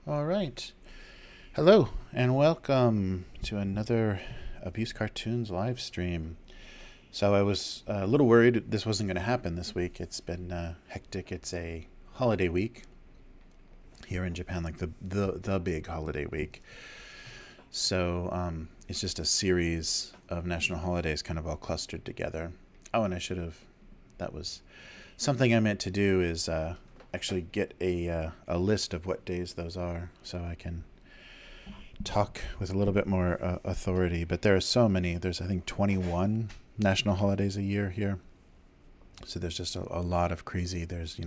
All right. Hello and welcome to another Abuse Cartoons live stream. So I was a little worried this wasn't going to happen this week. It's been hectic. It's a holiday week here in Japan, like the big holiday week. So it's just a series of national holidays kind of all clustered together. Oh, and I should have. That was something I meant to do is actually get a list of what days those are so I can talk with a little bit more authority. But there are so many. There's, I think, 21 national holidays a year here. So there's just a lot of crazy. There's,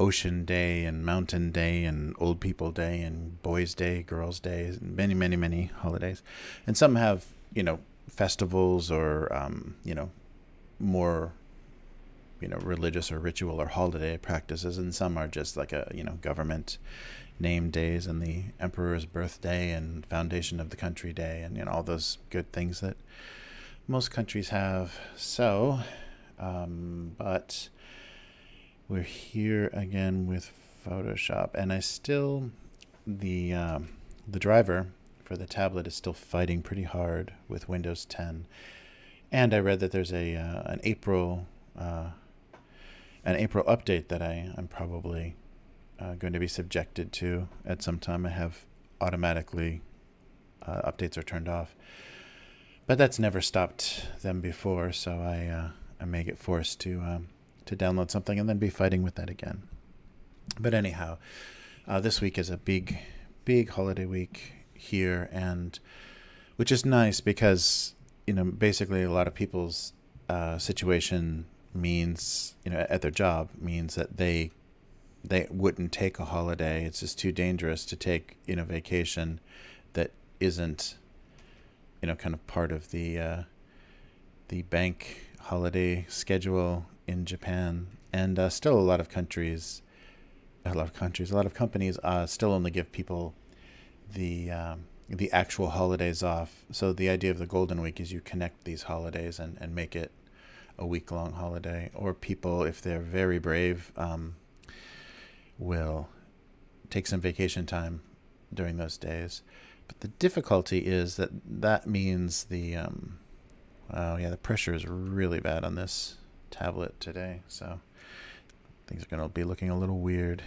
Ocean Day and Mountain Day and Old People Day and Boys Day, Girls Day, and many, many, many holidays. And some have, festivals or, more religious or ritual or holiday practices, and some are just like government name days and the emperor's birthday and foundation of the country day and all those good things that most countries have. So but we're here again with Photoshop, and I still the driver for the tablet is still fighting pretty hard with Windows 10. And I read that there's an April update that I'm probably going to be subjected to at some time. I have automatically updates are turned off, but that's never stopped them before. So I may get forced to download something and then be fighting with that again. But anyhow, this week is a big holiday week here, and which is nice because basically a lot of people's situation means, at their job, means that they wouldn't take a holiday. It's just too dangerous to take vacation that isn't kind of part of the bank holiday schedule in Japan. And still a lot of companies still only give people the actual holidays off. So the idea of the Golden Week is you connect these holidays and make it a week-long holiday. Or people, if they're very brave, will take some vacation time during those days. But the difficulty is that means the pressure is really bad on this tablet today, so things are going to be looking a little weird.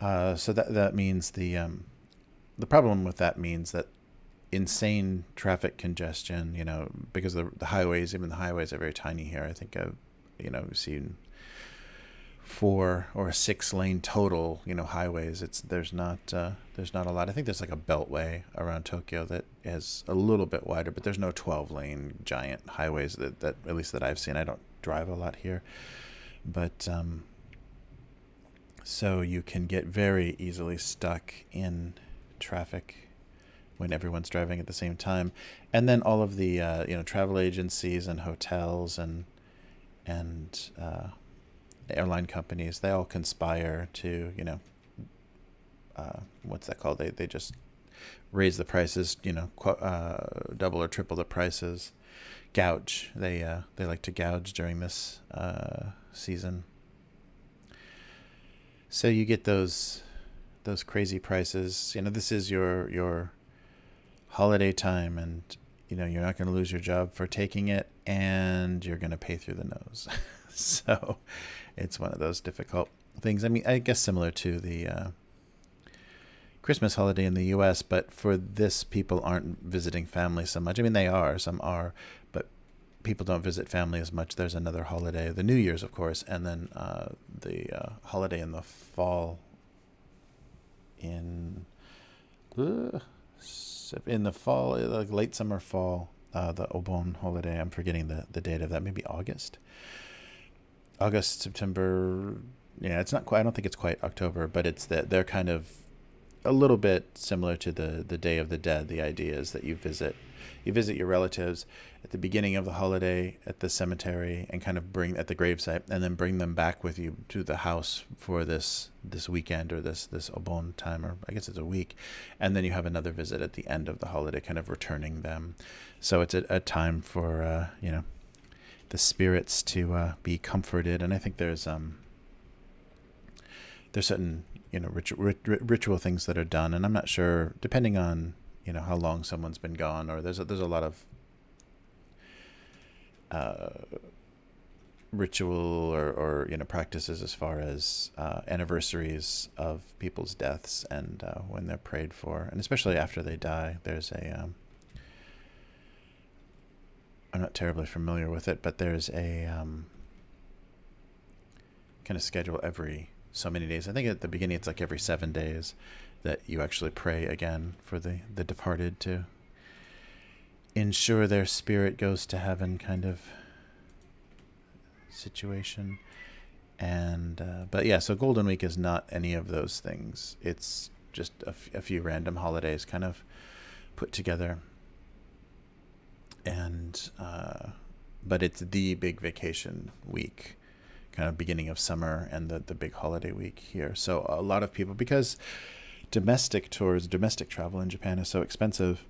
So that means the problem with that means that insane traffic congestion, because the highways, even the highways are very tiny here. I think I've seen 4 or 6 lane total highways. There's not a lot. I think there's like a beltway around Tokyo that is a little bit wider, but there's no 12 lane giant highways that at least that I've seen. I don't drive a lot here, but so you can get very easily stuck in traffic when everyone's driving at the same time. And then all of the travel agencies and hotels and airline companies, they all conspire to what's that called, they just raise the prices, double or triple the prices, gouge. They like to gouge during this season. So you get those crazy prices. This is your holiday time, and you're not going to lose your job for taking it, and you're going to pay through the nose. So it's one of those difficult things. I mean, I guess similar to the Christmas holiday in the US, but for this, people aren't visiting family so much. I mean, they are, some are, but people don't visit family as much. There's another holiday, the New Year's, of course, and then the holiday in the fall, in the fall, like late summer, fall, the Obon holiday. I'm forgetting the date of that. Maybe August, September. Yeah, it's not quite. I don't think it's quite October, but it's that they're kind of a little bit similar to the Day of the Dead. The idea is that you visit your relatives at the beginning of the holiday at the cemetery and kind of bring at the gravesite, and then bring them back with you to the house for this weekend or this Obon time, or I guess it's a week, and then you have another visit at the end of the holiday, kind of returning them. So it's a time for the spirits to be comforted. And I think there's there's certain, ritual things that are done, and I'm not sure, depending on, how long someone's been gone, or there's a lot of ritual or practices as far as anniversaries of people's deaths, and when they're prayed for, and especially after they die. There's I'm not terribly familiar with it, but there's a kind of schedule every so many days. I think at the beginning it's like every 7 days that you actually pray again for the departed, to ensure their spirit goes to heaven, kind of situation. And but yeah, so Golden Week is not any of those things. It's just a few random holidays kind of put together. And but it's the big vacation week, kind of beginning of summer, and the big holiday week here. So a lot of people, because domestic travel in Japan is so expensive,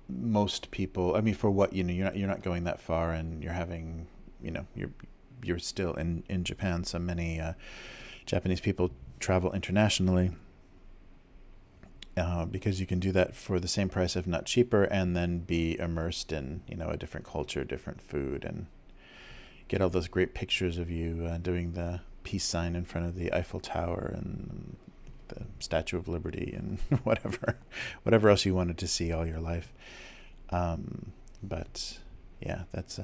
most people, I mean, for what, you're not going that far, and you're having, you're still in Japan. So many Japanese people travel internationally, because you can do that for the same price, if not cheaper, and then be immersed in, a different culture, different food, and get all those great pictures of you doing the peace sign in front of the Eiffel Tower and the Statue of Liberty and whatever else you wanted to see all your life. But yeah, that's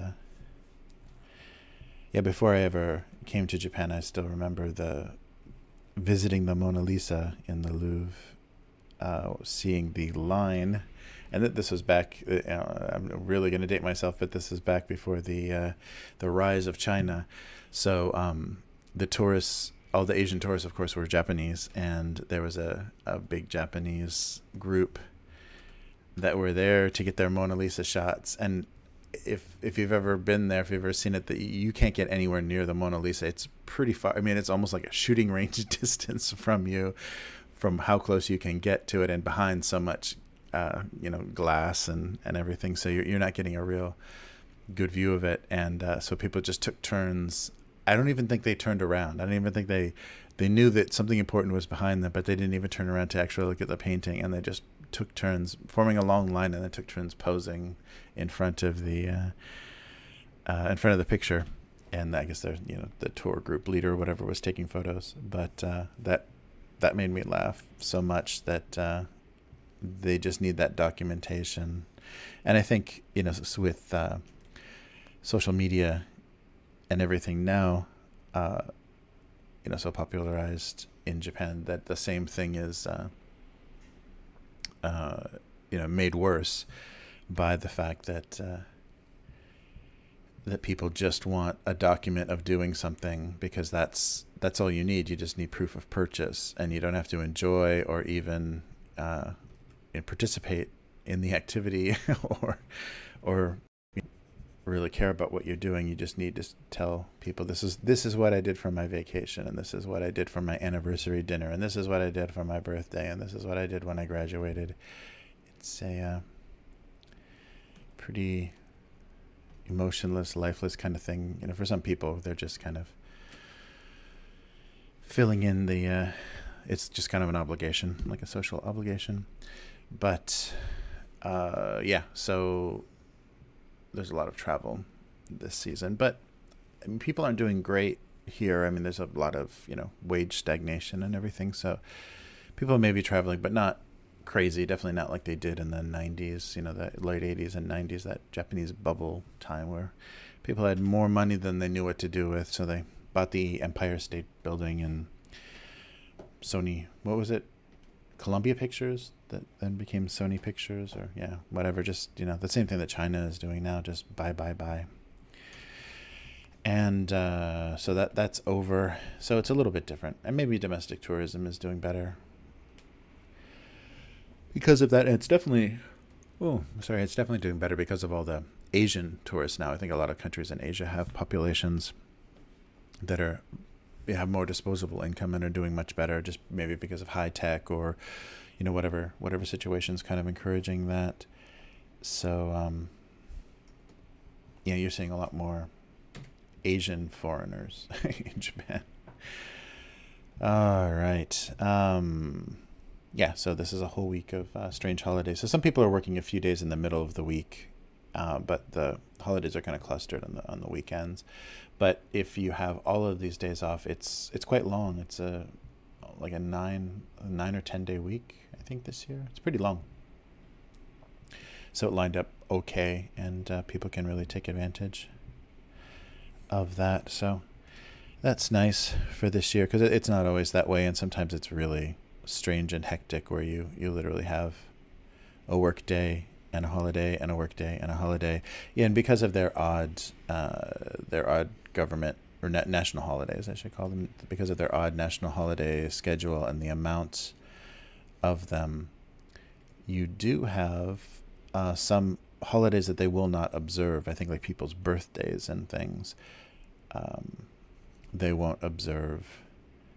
before I ever came to Japan, I still remember visiting the Mona Lisa in the Louvre, seeing the line. And this was back, I'm really going to date myself, but this is back before the rise of China. So the tourists, all the Asian tourists, of course, were Japanese, and there was a big Japanese group that were there to get their Mona Lisa shots. And if you've ever been there, if you've ever seen it, you can't get anywhere near the Mona Lisa. It's pretty far. I mean, it's almost like a shooting range distance from you, from how close you can get to it, and behind so much glass and everything, so you're not getting a real good view of it. And so people just took turns. I don't even think they turned around. I don't even think they knew that something important was behind them, but they didn't even turn around to actually look at the painting, and they just took turns forming a long line, and then took turns posing in front of the picture. And I guess the tour group leader or whatever was taking photos. But that made me laugh so much that they just need that documentation. And I think, with social media and everything now, so popularized in Japan, that the same thing is, made worse by the fact that people just want a document of doing something, because that's all you need. You just need proof of purchase, and you don't have to enjoy or even participate in the activity or really care about what you're doing. You just need to tell people, this is what I did for my vacation, and this is what I did for my anniversary dinner, and this is what I did for my birthday, and this is what I did when I graduated. It's a pretty emotionless, lifeless kind of thing. For some people, they're just kind of filling in it's just kind of an obligation, like a social obligation. But so there's a lot of travel this season, but people aren't doing great here. I mean, there's a lot of wage stagnation and everything, so people may be traveling, but not crazy. Definitely not like they did in the 90s, the late 80s and 90s, that Japanese bubble time where people had more money than they knew what to do with. So they bought the Empire State Building and Sony, what was it, Columbia Pictures, that then became Sony Pictures, or whatever. Just the same thing that China is doing now, just buy. And so that's over. So it's a little bit different, and maybe domestic tourism is doing better because of that. And it's definitely doing better because of all the Asian tourists now. I think a lot of countries in Asia have populations that have more disposable income and are doing much better, just maybe because of high tech or whatever situation's kind of encouraging that. So you're seeing a lot more Asian foreigners in Japan. All right. Yeah, so this is a whole week of strange holidays. So some people are working a few days in the middle of the week, but the holidays are kind of clustered on the weekends. But if you have all of these days off, it's quite long. It's like a 9 or 10 day week, I think, this year. It's pretty long. So it lined up okay, and people can really take advantage of that. So that's nice for this year, because it's not always that way, and sometimes it's really strange and hectic where you literally have a work day and a holiday and a work day and a holiday. Yeah, and because of their odd government or national holidays, I should call them, because of their odd national holiday schedule and the amount of them, you do have some holidays that they will not observe. I think like people's birthdays and things, they won't observe.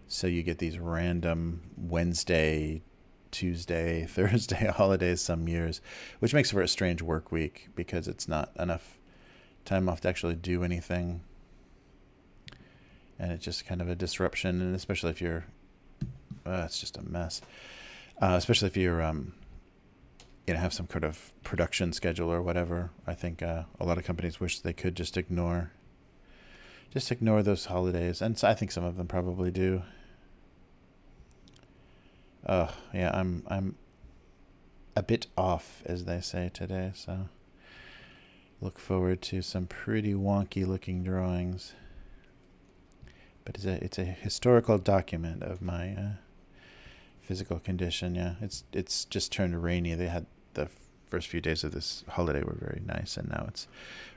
So you get these random Wednesday, Tuesday, Thursday holidays some years, which makes for a strange work week because it's not enough time off to actually do anything. And it's just kind of a disruption, and especially if you're, it's just a mess. Especially if you're, have some kind of production schedule or whatever. I think a lot of companies wish they could just ignore those holidays, and so I think some of them probably do. Yeah, I'm a bit off, as they say today, so look forward to some pretty wonky looking drawings. But it's a historical document of my physical condition. Yeah, it's just turned rainy. They had the first few days of this holiday were very nice, and now it's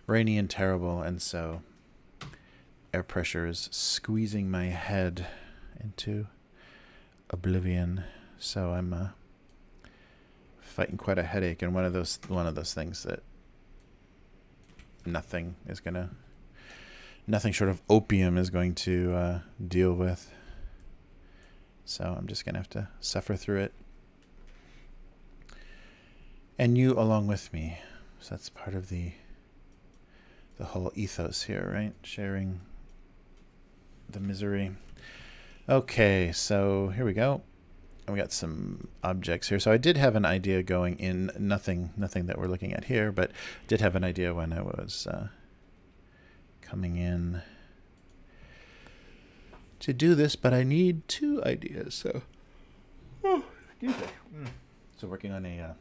rainy and terrible, and so air pressure is squeezing my head into oblivion. So I'm fighting quite a headache, and one of those things that nothing short of opium is going to deal with. So I'm just gonna have to suffer through it, and you along with me. So that's part of the whole ethos here, right? Sharing the misery. Okay, so here we go. And we got some objects here. So I did have an idea going in, nothing that we're looking at here, but did have an idea when I was coming in to do this, but I need 2 ideas. So, excuse me. So working on a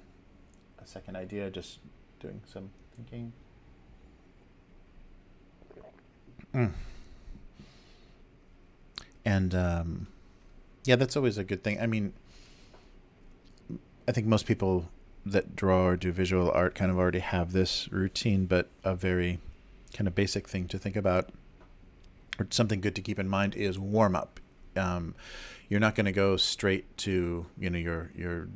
second idea, just doing some thinking. And yeah, that's always a good thing. I mean, I think most people that draw or do visual art kind of already have this routine, but a very kind of basic thing to think about, or something good to keep in mind, is warm up. You're not going to go straight to, your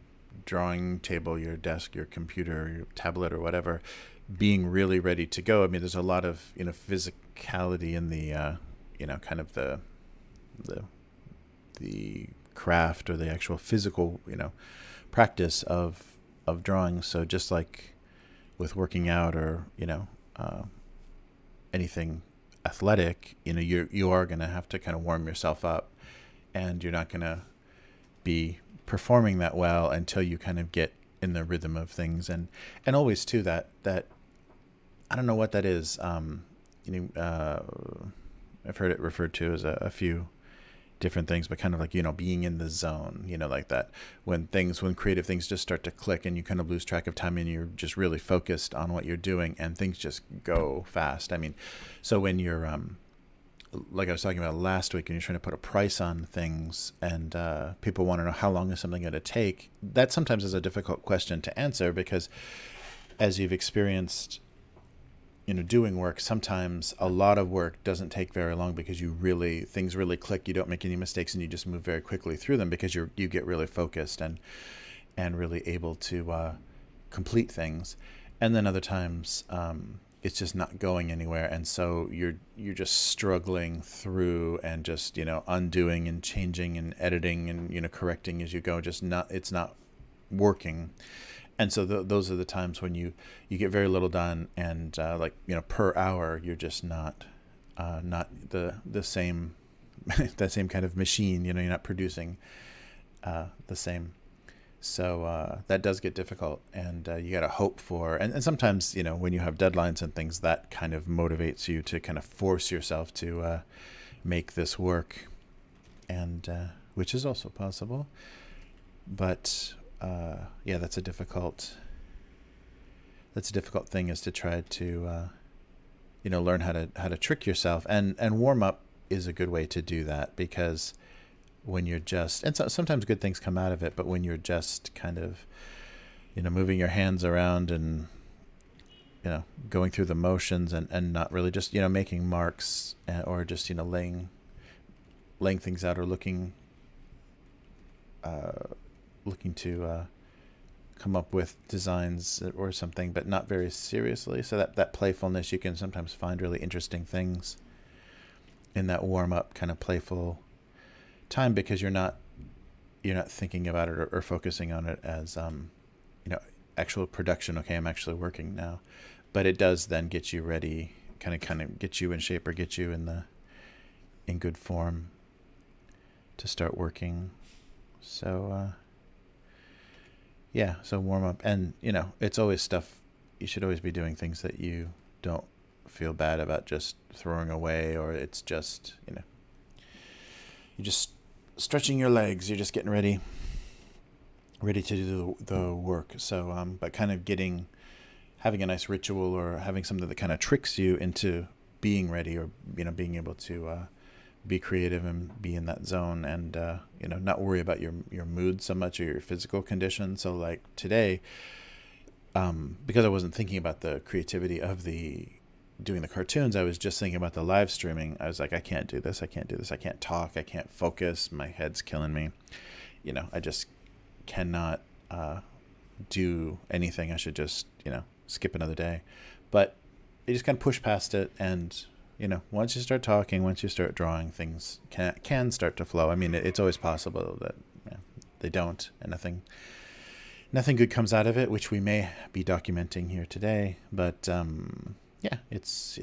drawing table, your desk, your computer, your tablet, or whatever, being really ready to go. I mean, there's a lot of, physicality in the, kind of the craft or the actual physical, practice of drawing. So just like with working out or, anything athletic, you are going to have to kind of warm yourself up, and you're not going to be performing that well until you kind of get in the rhythm of things. And always too, that I don't know what that is. I've heard it referred to as a few different things, but kind of like, being in the zone, like that, when creative things just start to click and you kind of lose track of time and you're just really focused on what you're doing and things just go fast. I mean, so when you're, like I was talking about last week, and you're trying to put a price on things, and people want to know how long is something going to take, that sometimes is a difficult question to answer, because as you've experienced, doing work, sometimes a lot of work doesn't take very long because things really click. You don't make any mistakes, and you just move very quickly through them because you get really focused and really able to complete things. And then other times it's just not going anywhere, and so you're just struggling through and just undoing and changing and editing and correcting as you go. It's not working. And so those are the times when you get very little done, and per hour you're just not not the same that same kind of machine. You're not producing the same. So that does get difficult, and you got to hope for, and sometimes, when you have deadlines and things, that kind of motivates you to kind of force yourself to make this work, and which is also possible. But yeah, that's a difficult thing, is to try to learn how to trick yourself, and warm up is a good way to do that, because when you're just, and sometimes good things come out of it, but when you're just kind of, moving your hands around and, going through the motions, and not really just, making marks, or just, laying things out, or looking to come up with designs or something, but not very seriously. So that playfulness, you can sometimes find really interesting things in that warm up kind of playful time, because you're not thinking about it, or focusing on it as actual production. Okay, I'm actually working now. But it does then get you ready, kind of get you in shape, or get you in good form to start working. So yeah, so warm up, and it's always stuff, you should always be doing things that you don't feel bad about just throwing away, or it's just you're just stretching your legs, you're just getting ready to do the work. So but kind of having a nice ritual, or having something that kind of tricks you into being ready, or being able to be creative and be in that zone, and not worry about your mood so much, or your physical condition. So like today, because I wasn't thinking about the creativity of doing the cartoons, I was just thinking about the live streaming. I was like, I can't do this, I can't talk, I can't focus, my head's killing me, I just cannot do anything. I should just skip another day. But you just kind of push past it, and once you start talking, once you start drawing, things can start to flow. I mean, it's always possible that they don't, and nothing good comes out of it, which we may be documenting here today. But yeah, it's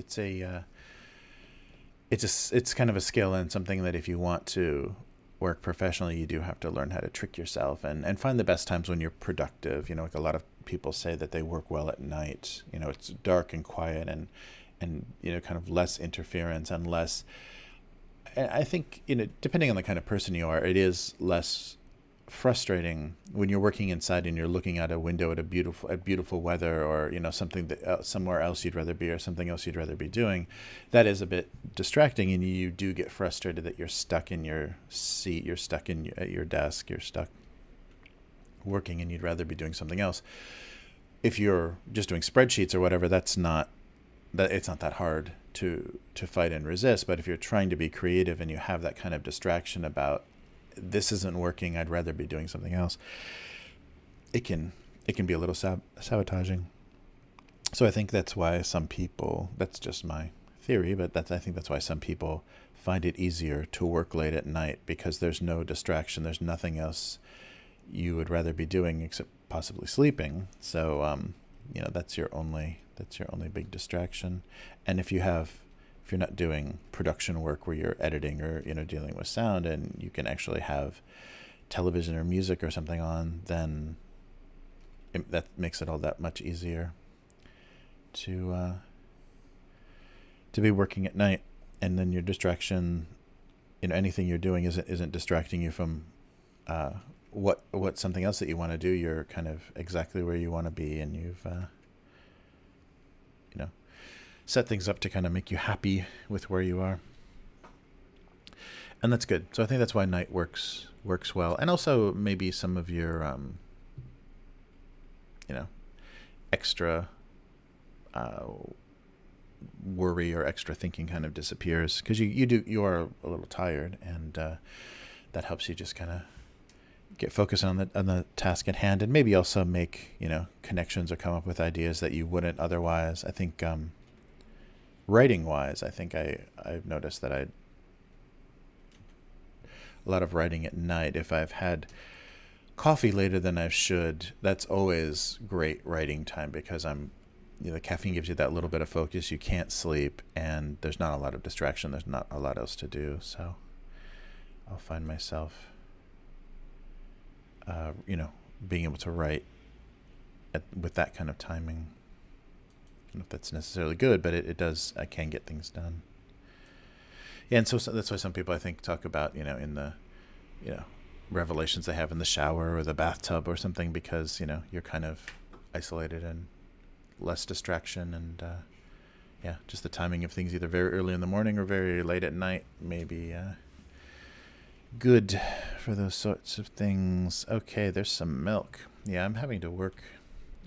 kind of a skill, and something that if you want to work professionally, you do have to learn how to trick yourself, and find the best times when you're productive. Like a lot of people say that they work well at night. It's dark and quiet, and kind of less interference, and less, I think, depending on the kind of person you are, it is less frustrating when you're working inside and you're looking out a window at beautiful weather, or something that somewhere else you'd rather be, or something else you'd rather be doing. That is a bit distracting, and you do get frustrated that you're stuck in your seat, you're stuck at your desk, you're stuck working, and you'd rather be doing something else. If you're just doing spreadsheets or whatever, it's not that hard to fight and resist. But if you're trying to be creative, and you have that kind of distraction about, this isn't working, I'd rather be doing something else, it can be a little sabotaging. So I think that's why some people, that's just my theory, but I think that's why some people find it easier to work late at night, because there's no distraction, there's nothing else you would rather be doing except possibly sleeping. So that's your only big distraction. And if you're not doing production work where you're editing, or dealing with sound, and you can actually have television or music or something on, then that makes it all that much easier to be working at night. And then your distraction, anything you're doing isn't distracting you from what something else that you want to do. You're kind of exactly where you want to be, and you've set things up to kind of make you happy with where you are. And that's good. So I think that's why night works well. And also maybe some of your extra worry or extra thinking kind of disappears, because you are a little tired, and that helps you just kind of get focused on the task at hand, and maybe also make connections, or come up with ideas that you wouldn't otherwise. I think writing wise, I think I've noticed that a lot of writing at night, if I've had coffee later than I should, that's always great writing time, because I'm the caffeine gives you that little bit of focus. You can't sleep, and there's not a lot of distraction. There's not a lot else to do. So I'll find myself, being able to write with that kind of timing. I don't know if that's necessarily good, but it does. I can get things done. Yeah, and so that's why some people, I think, talk about, in the, revelations they have in the shower or the bathtub or something, because, you're kind of isolated and less distraction, and just the timing of things, either very early in the morning or very late at night, may be good for those sorts of things. Okay, there's some milk. Yeah, I'm having to work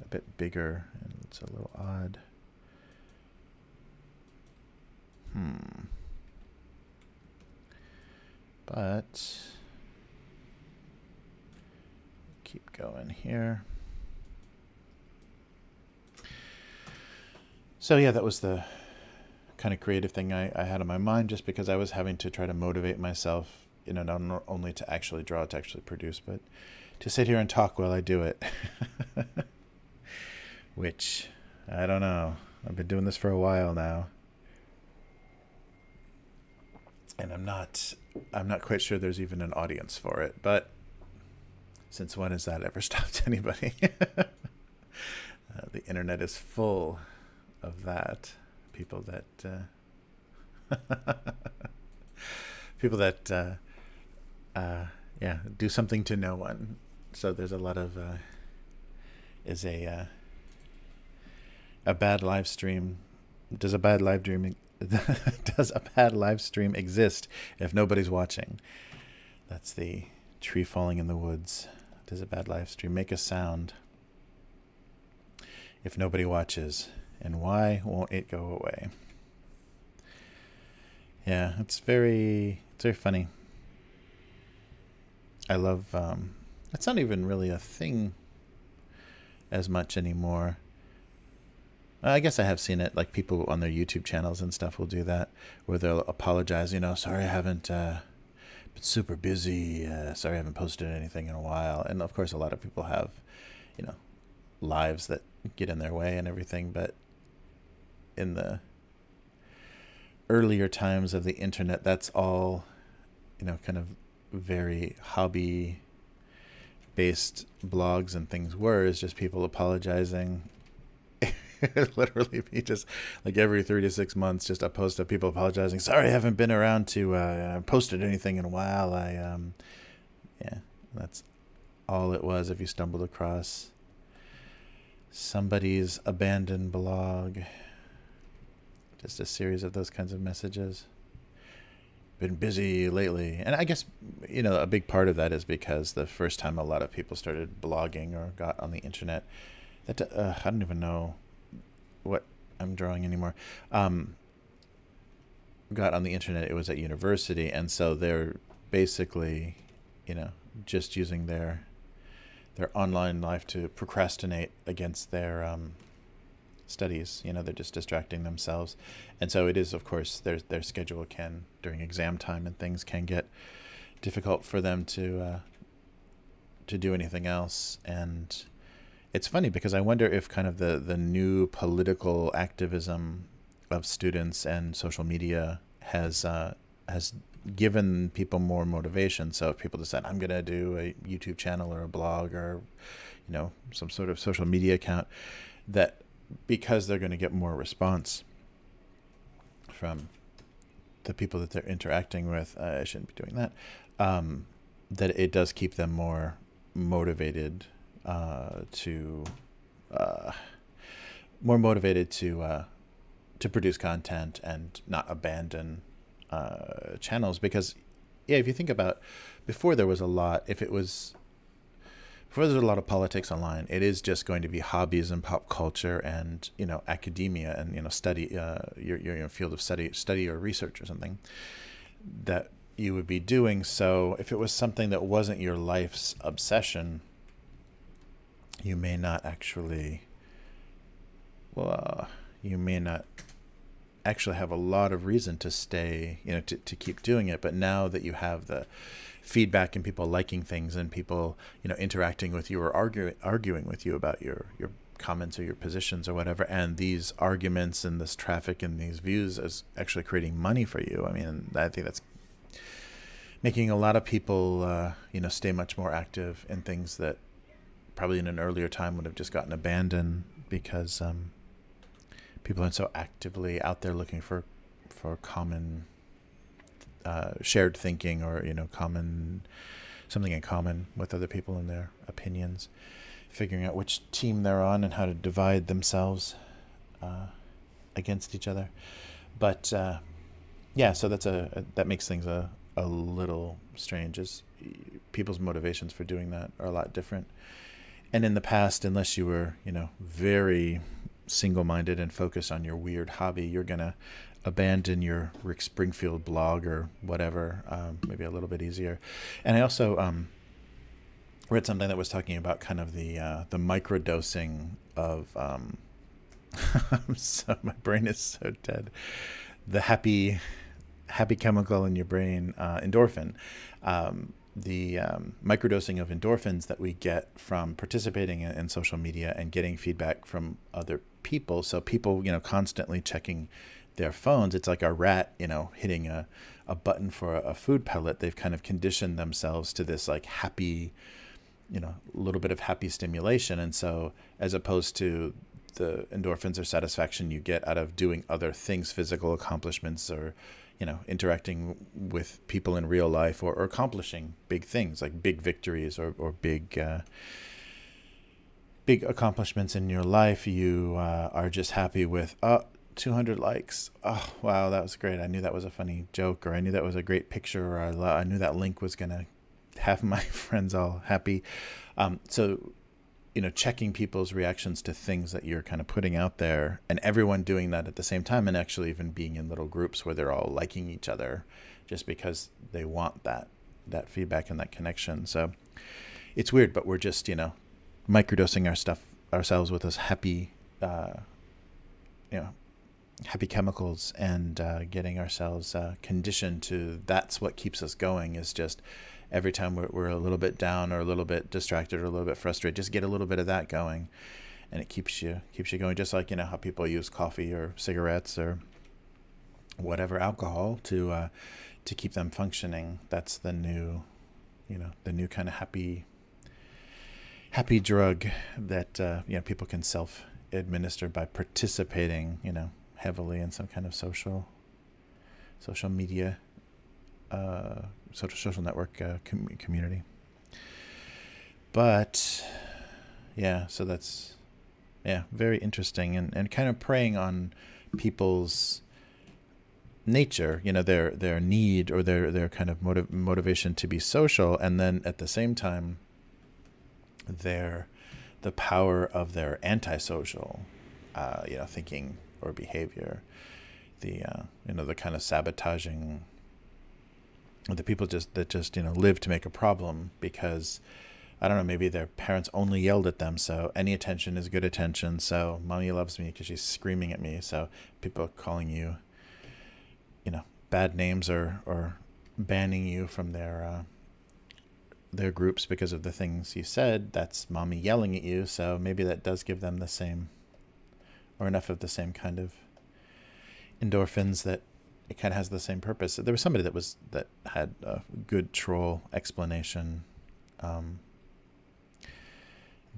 a bit bigger, and it's a little odd. But keep going here. So yeah, that was the kind of creative thing I had in my mind, just because I was having to try to motivate myself, not only to actually draw, to actually produce, but to sit here and talk while I do it. Which, I don't know. I've been doing this for a while now, and I'm not quite sure there's even an audience for it. But since when has that ever stopped anybody? The internet is full of that. People that do something to no one. So there's a lot of a bad live stream. Does a bad live stream exist if nobody's watching? That's the tree falling in the woods. Does a bad live stream make a sound if nobody watches? And why won't it go away? Yeah, it's very funny. I love, it's not even really a thing as much anymore. I guess I have seen it, like people on their YouTube channels and stuff will do that, where they'll apologize, sorry I haven't been super busy, sorry I haven't posted anything in a while. And of course a lot of people have, lives that get in their way and everything, but in the earlier times of the internet, that's all, kind of very hobby based blogs and things were, is just people apologizing. Literally be just like every 3 to 6 months, just a post of people apologizing. Sorry, I haven't been around to posted anything in a while. That's all it was. If you stumbled across somebody's abandoned blog, just a series of those kinds of messages. Been busy lately. And I guess, a big part of that is because the first time a lot of people started blogging or got on the internet, that I don't even know what I'm drawing anymore. Got on the internet, it was at university, and so they're basically, just using their online life to procrastinate against their studies. They're just distracting themselves, and so it is, of course, their schedule can, during exam time and things, can get difficult for them to do anything else. And it's funny because I wonder if kind of the new political activism of students and social media has given people more motivation. So if people decide, I'm going to do a YouTube channel or a blog or, some sort of social media account, that because they're going to get more response from the people that they're interacting with, I shouldn't be doing that, that it does keep them more motivated to produce content and not abandon channels. Because if you think about, before there was a lot of politics online, it is just going to be hobbies and pop culture and academia and study, your field of study or research or something that you would be doing. So if it was something that wasn't your life's obsession, you may not actually have a lot of reason to stay, to keep doing it. But now that you have the feedback and people liking things and people, interacting with you or arguing with you about your comments or your positions or whatever, and these arguments and this traffic and these views is actually creating money for you. I mean, I think that's making a lot of people, stay much more active in things that probably in an earlier time would have just gotten abandoned because people aren't so actively out there looking for common shared thinking or something in common with other people and their opinions, figuring out which team they're on and how to divide themselves against each other. But so that makes things a little strange, as people's motivations for doing that are a lot different. And in the past, unless you were very single-minded and focused on your weird hobby, you're gonna abandon your Rick Springfield blog or whatever, maybe a little bit easier. And I also read something that was talking about kind of the microdosing of so my brain is so dead. The happy chemical in your brain, endorphin. The microdosing of endorphins that we get from participating in social media and getting feedback from other people. So people, constantly checking their phones. It's like a rat, hitting a button for a food pellet. They've kind of conditioned themselves to this like happy, little bit of happy stimulation. And so as opposed to the endorphins or satisfaction you get out of doing other things, physical accomplishments, or interacting with people in real life, or accomplishing big things like big victories or big accomplishments in your life, you are just happy with 200 likes. Oh, wow, that was great. I knew that was a funny joke, or I knew that was a great picture, or I knew that link was going to have my friends all happy. So checking people's reactions to things that you're kind of putting out there, and everyone doing that at the same time, and actually even being in little groups where they're all liking each other just because they want that feedback and that connection. So it's weird, but we're just, microdosing ourselves with those happy, happy chemicals, and getting ourselves conditioned to that's what keeps us going, is just every time we're a little bit down or a little bit distracted or a little bit frustrated, just get a little bit of that going, and it keeps you going. Just like how people use coffee or cigarettes or whatever alcohol to keep them functioning. That's the new kind of happy drug that people can self-administer by participating heavily in some kind of social media, social network community. But so that's very interesting, and kind of preying on people's nature, their need or their kind of motivation to be social, and then at the same time the power of their antisocial thinking or behavior, the kind of sabotaging the people that live to make a problem because, I don't know, maybe their parents only yelled at them, so any attention is good attention. So mommy loves me because she's screaming at me. So people are calling you, bad names or banning you from their groups because of the things you said. That's mommy yelling at you. So maybe that does give them the same, or enough of the same kind of endorphins that it kind of has the same purpose. There was somebody that had a good troll explanation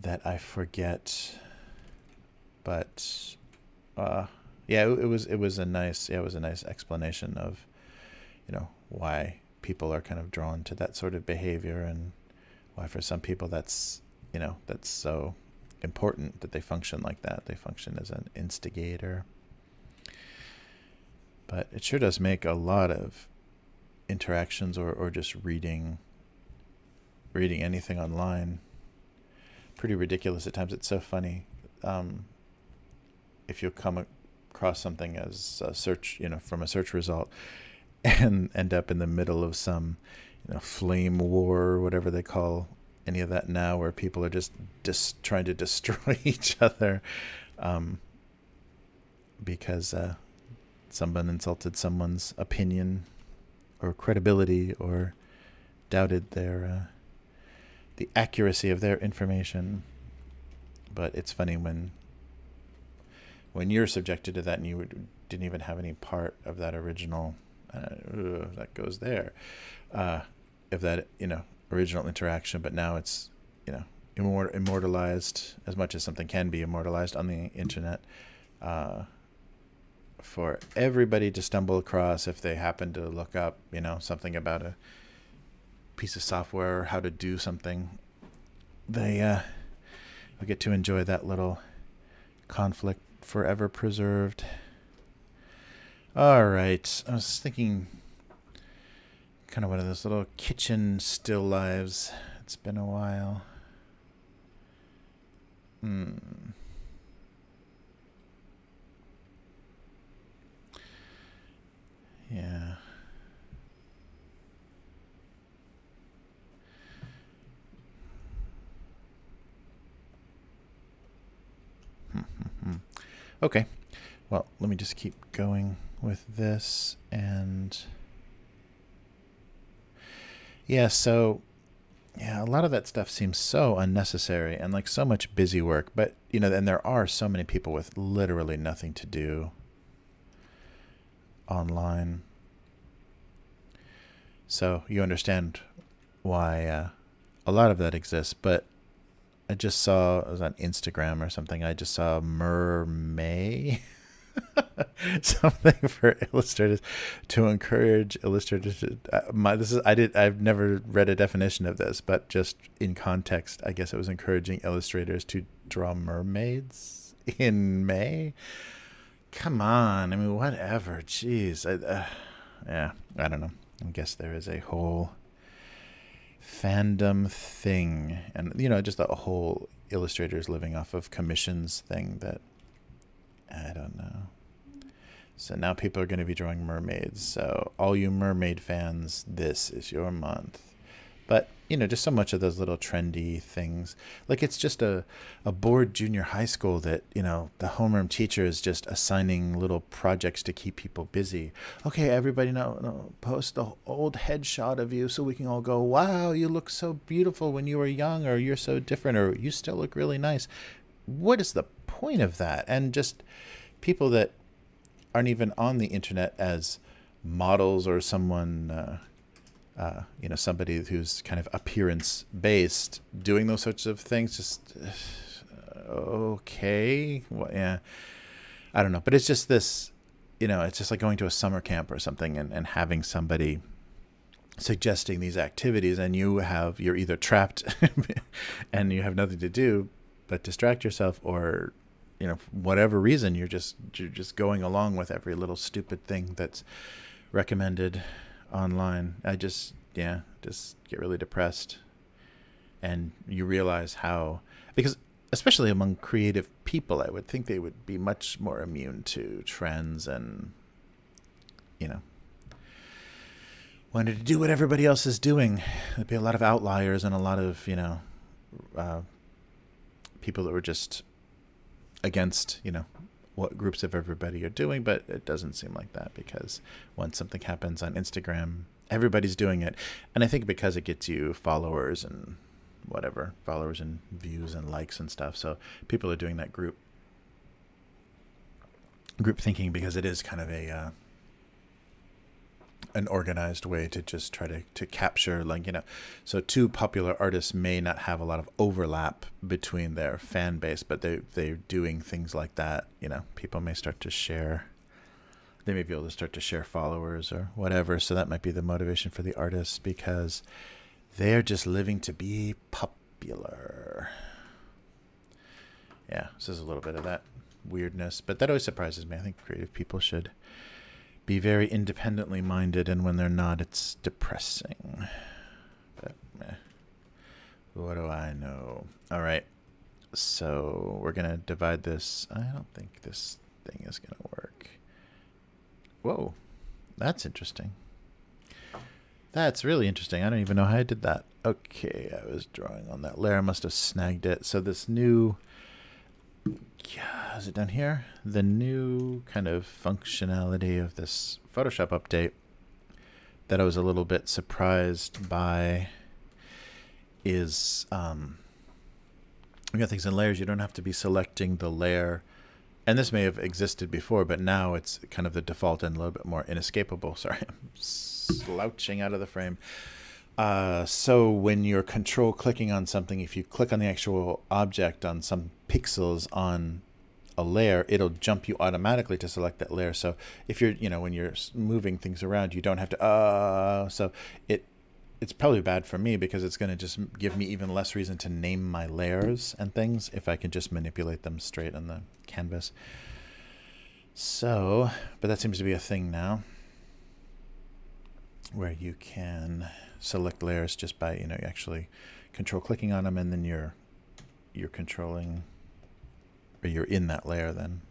that I forget, but it was a nice explanation of why people are kind of drawn to that sort of behavior, and why for some people that's so important that they function like that. They function as an instigator. But it sure does make a lot of interactions or just reading anything online pretty ridiculous at times. It's so funny. If you come across something as a search, from a search result, and end up in the middle of some, flame war or whatever they call any of that now, where people are just trying to destroy each other because someone insulted someone's opinion or credibility, or doubted the accuracy of their information. But it's funny when you're subjected to that and you didn't even have any part of that original that goes there, of that original interaction, but now it's immortalized, as much as something can be immortalized on the internet, for everybody to stumble across if they happen to look up something about a piece of software or how to do something. They we get to enjoy that little conflict forever preserved. All right, I was thinking kind of one of those little kitchen still lives. It's been a while. Yeah. Okay. Well, let me just keep going with this. And yeah, so yeah, a lot of that stuff seems so unnecessary and like so much busy work. But, and there are so many people with literally nothing to do online. So you understand why a lot of that exists. But I just saw, it was on Instagram or something, I just saw Mermay. Something for illustrators to encourage illustrators to, I've never read a definition of this, but just in context, I guess it was encouraging illustrators to draw mermaids in May. Come on, I mean, whatever. Jeez, yeah, I don't know. I guess there is a whole fandom thing, and just a whole illustrators living off of commissions thing that I don't know. So now people are going to be drawing mermaids. So all you mermaid fans, this is your month. But, just so much of those little trendy things. Like it's just a bored junior high school that, the homeroom teacher is just assigning little projects to keep people busy. Okay, everybody now post the old headshot of you so we can all go, wow, you look so beautiful when you were young, or you're so different, or you still look really nice. What is the point of that? And just people that aren't even on the internet as models or someone, somebody who's kind of appearance based, doing those sorts of things. Just okay, well, yeah, I don't know. But it's just this, it's just like going to a summer camp or something and having somebody suggesting these activities, and you're either trapped and you have nothing to do but distract yourself, or whatever reason, you're just going along with every little stupid thing that's recommended online. I just get really depressed. And you realize how, because especially among creative people, I would think they would be much more immune to trends and wanted to do what everybody else is doing. There'd be a lot of outliers and a lot of people that were just against what groups of everybody are doing. But it doesn't seem like that, because once something happens on Instagram, everybody's doing it. And I think because it gets you followers and views and likes and stuff, so people are doing that group thinking, because it is kind of an organized way to just try to capture, so two popular artists may not have a lot of overlap between their fan base, but they're doing things like that. People may start to share, they may be able to start to share followers or whatever. So that might be the motivation for the artists, because they're just living to be popular. Yeah, this is a little bit of that weirdness, but that always surprises me. I think creative people should be very independently minded, and when they're not, it's depressing. But what do I know? All right, so we're gonna divide this. I don't think this thing is gonna work. Whoa, that's interesting. That's really interesting. I don't even know how I did that. Okay, I was drawing on that layer. I must have snagged it. So this new, is it down here? The new kind of functionality of this Photoshop update that I was a little bit surprised by is we got things in layers. You don't have to be selecting the layer. And this may have existed before, but now it's kind of the default and a little bit more inescapable. Sorry, I'm slouching out of the frame. So when you're control clicking on something, if you click on the actual object on some pixels on a layer, it'll jump you automatically to select that layer. So if you're, when you're moving things around, you don't have to, so it's probably bad for me because it's going to just give me even less reason to name my layers and things if I can just manipulate them straight on the canvas. So, but that seems to be a thing now where you can select layers just by, actually control clicking on them, and then you're controlling, or you're in that layer then.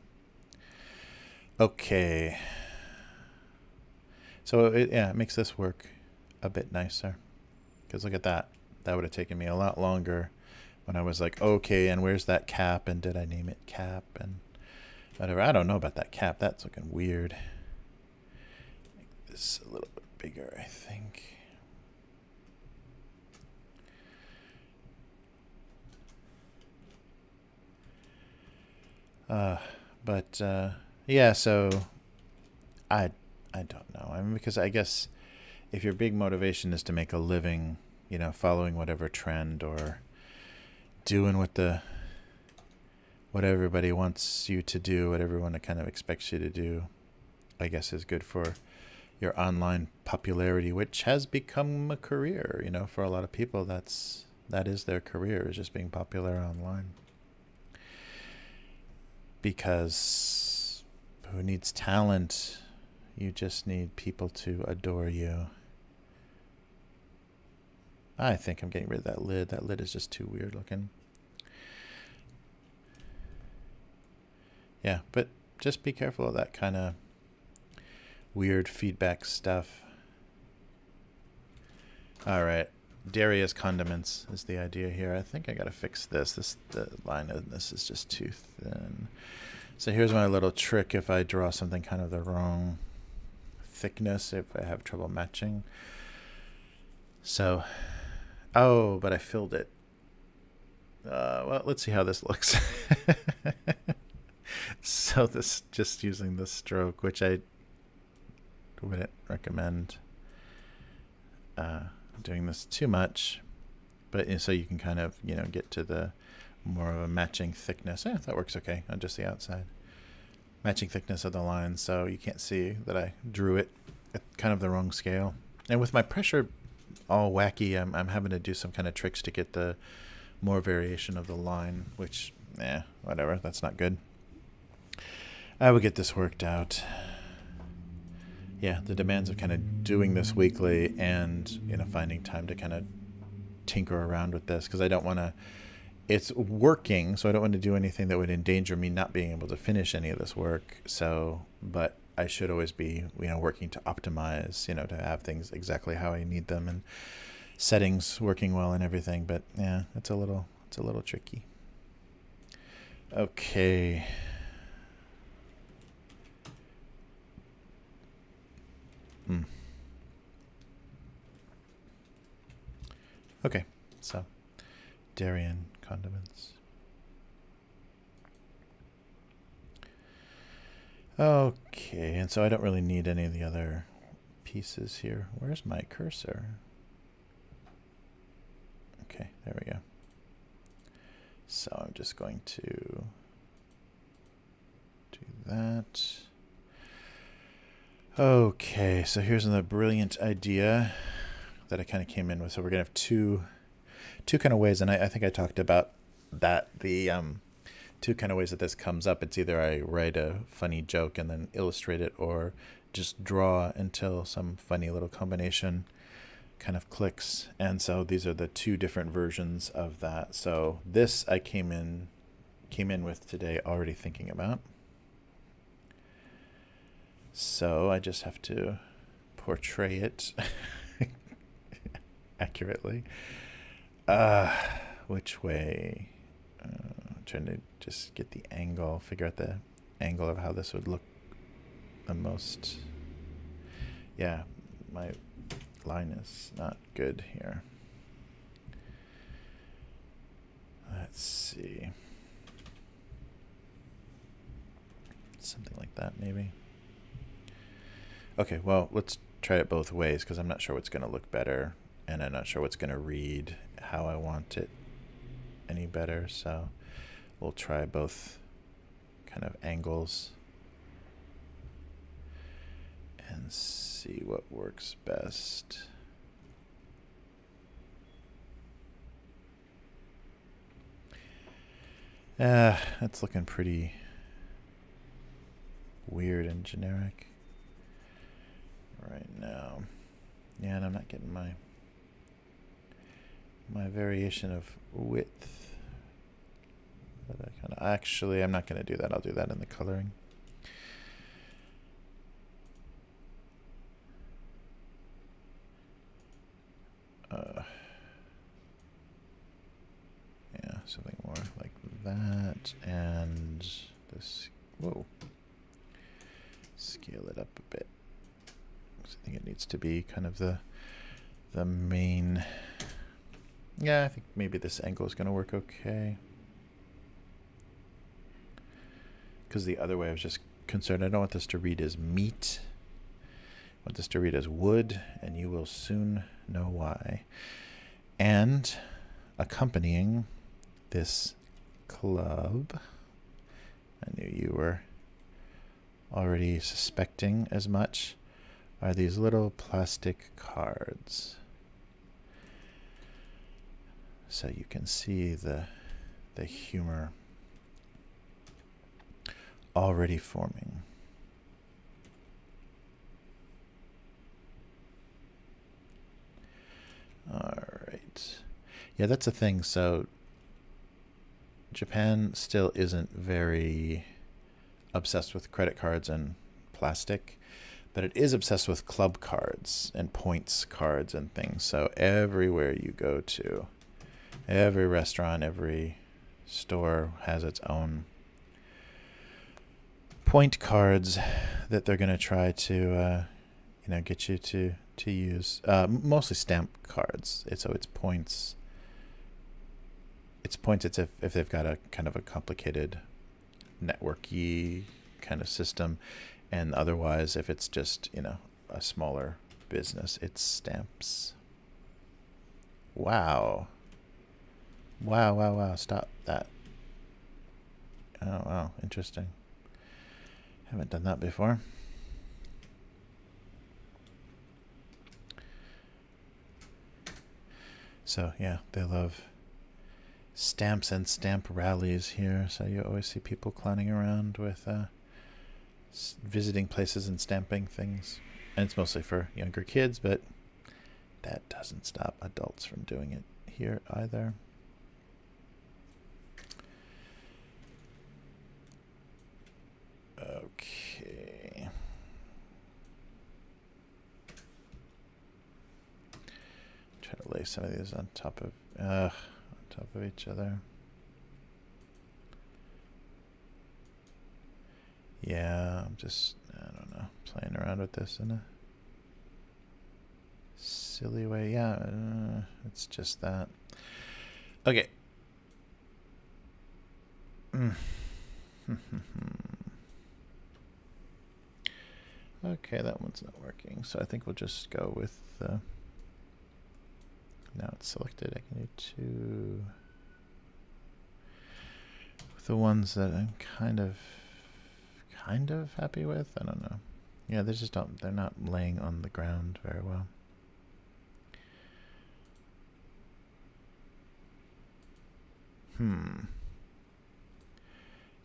Okay. So it makes this work a bit nicer, because look at that. That would have taken me a lot longer when I was like, okay, and where's that cap, and did I name it cap, and whatever. I don't know about that cap. That's looking weird. Make this a little bit bigger, I think. Yeah, so I don't know. I mean, because I guess if your big motivation is to make a living, following whatever trend or doing what everybody wants you to do, what everyone kind of expects you to do, I guess is good for your online popularity, which has become a career, for a lot of people. That is their career, is just being popular online. Because who needs talent? You just need people to adore you. I think I'm getting rid of that lid. That lid is just too weird looking. Yeah, but just be careful of that kind of weird feedback stuff. All right. Darius condiments is the idea here. I think I got to fix this. The line of this is just too thin. So here's my little trick if I draw something kind of the wrong thickness, if I have trouble matching. So, oh, but I filled it. Well, let's see how this looks. So this, just using the stroke, which I wouldn't recommend doing this too much, but so you can kind of get to the more of a matching thickness. Yeah, that works okay on just the outside. Matching thickness of the line, so you can't see that I drew it at kind of the wrong scale. And with my pressure all wacky, I'm having to do some kind of tricks to get the more variation of the line, which, whatever, that's not good. I will get this worked out. Yeah, the demands of kind of doing this weekly and, finding time to kind of tinker around with this, because I don't want to, it's working, so I don't want to do anything that would endanger me not being able to finish any of this work. So, but I should always be, working to optimize, to have things exactly how I need them and settings working well and everything. But yeah, it's a little tricky. Okay. Okay, so Darien condiments. Okay, and so I don't really need any of the other pieces here. Where's my cursor? Okay, there we go. So I'm just going to do that. Okay, so here's another brilliant idea that I kind of came in with. So we're gonna have two kind of ways, and I think I talked about that. The two kind of ways that this comes up. It's either I write a funny joke and then illustrate it, or just draw until some funny little combination kind of clicks. And so these are the two different versions of that. So this I came in with today already thinking about. So I just have to portray it accurately. Which way? Trying to just get the angle, figure out the angle of how this would look the most. Yeah, my line is not good here. Let's see. Something like that, maybe. Okay, well, let's try it both ways because I'm not sure what's going to look better, and I'm not sure what's going to read how I want it any better. So we'll try both kind of angles and see what works best. That's looking pretty weird and generic right now. Yeah, and I'm not getting my variation of width. But I kind of actually, I'm not going to do that. I'll do that in the coloring. Yeah, something more like that, and this. Whoa. Scale it up a bit. I think it needs to be kind of the main. Yeah, I think maybe this angle is going to work okay. Because the other way I was just concerned, I don't want this to read as meat. I want this to read as wood, and you will soon know why. And accompanying this club, I knew you were already suspecting as much, are these little plastic cards. So you can see the humor already forming. All right. Yeah, that's a thing. So Japan still isn't very obsessed with credit cards and plastic, but it is obsessed with club cards and points cards and things. So everywhere you go to, every restaurant, every store has its own point cards that they're going to try to get you to use. Mostly stamp cards. So it's points. It's points. It's if they've got a kind of a complicated networky kind of system, and otherwise if it's just a smaller business, it's stamps. Wow. Stop that. Oh wow, interesting. Haven't done that before. So yeah, they love stamps and stamp rallies here. So you always see people clowning around with visiting places and stamping things. And it's mostly for younger kids, but that doesn't stop adults from doing it here either. Okay. Try to lay some of these on top of each other. Yeah, I'm just, I don't know, playing around with this in a silly way. Yeah, it's just that. Okay. Okay, that one's not working. So I think we'll just go with now it's selected. I can do two. The ones that I'm kind of happy with. I don't know. Yeah, they just don't. They're not laying on the ground very well.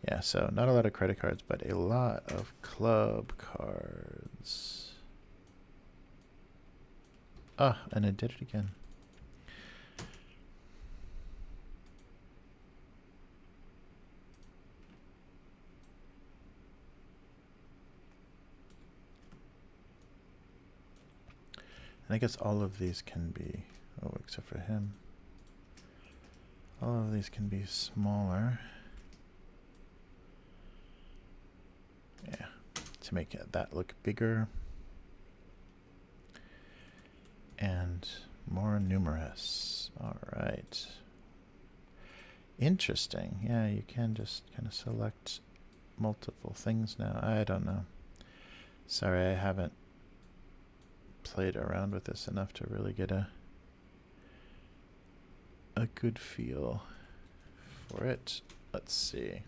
Yeah, so not a lot of credit cards, but a lot of club cards. Ah, and I did it again. And I guess all of these can be, oh, except for him. All of these can be smaller. Yeah, to make that look bigger and more numerous. All right. Interesting. Yeah, you can just kind of select multiple things now. I don't know. Sorry, I haven't played around with this enough to really get a good feel for it. Let's see.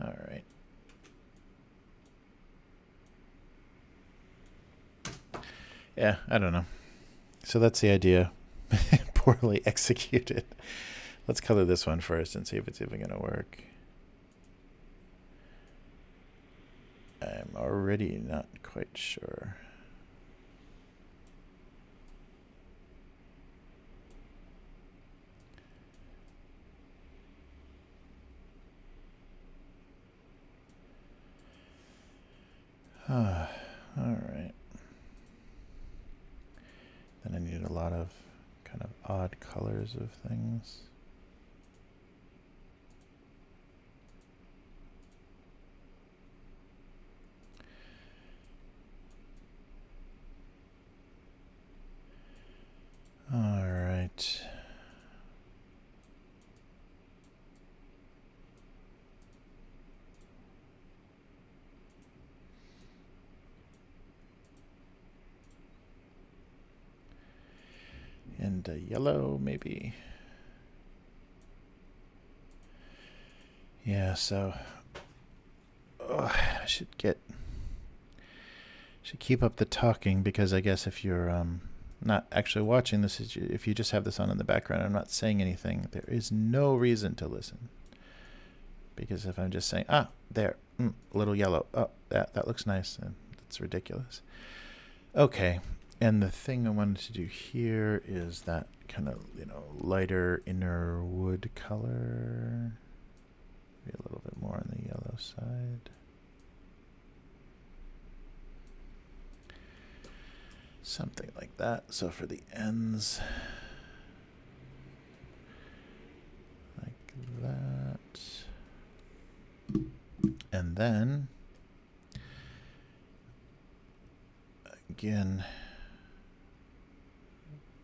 All right. Yeah, I don't know. So that's the idea. Poorly executed. Let's color this one first and see if it's even going to work. I'm already not quite sure. All right. Then I need a lot of kind of odd colors of things. All right. And yellow, maybe. Yeah, so I should keep up the talking, because I guess if you're not actually watching this, if you just have this on in the background, I'm not saying anything, there is no reason to listen. Because if I'm just saying, there, a little yellow, that looks nice, and that's ridiculous. Okay, and the thing I wanted to do here is that kind of, lighter inner wood color. Maybe a little bit more on the yellow side. Something like that. So for the ends, like that. And then, again,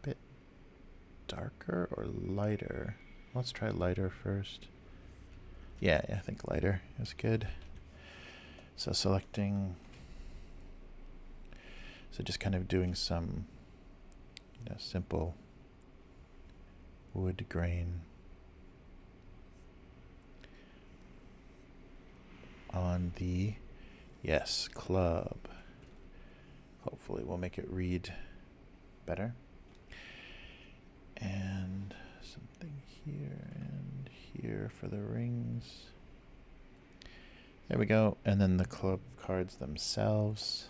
a bit darker or lighter. Let's try lighter first. Yeah, I think lighter is good. So selecting, so just kind of doing some simple wood grain on the, yes, club. Hopefully we'll make it read better. And something here and here for the rings. There we go. And then the club cards themselves.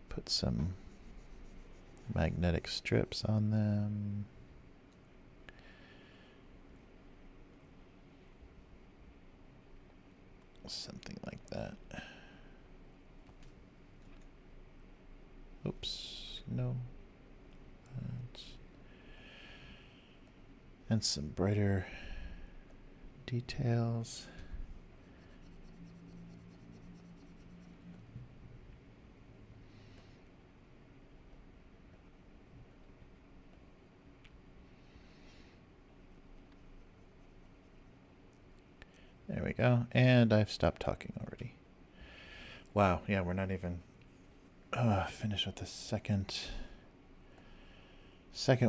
Put some magnetic strips on them. Something like that. Oops, no. And some brighter details. There we go. And I've stopped talking already. Wow, yeah, we're not even finished with the second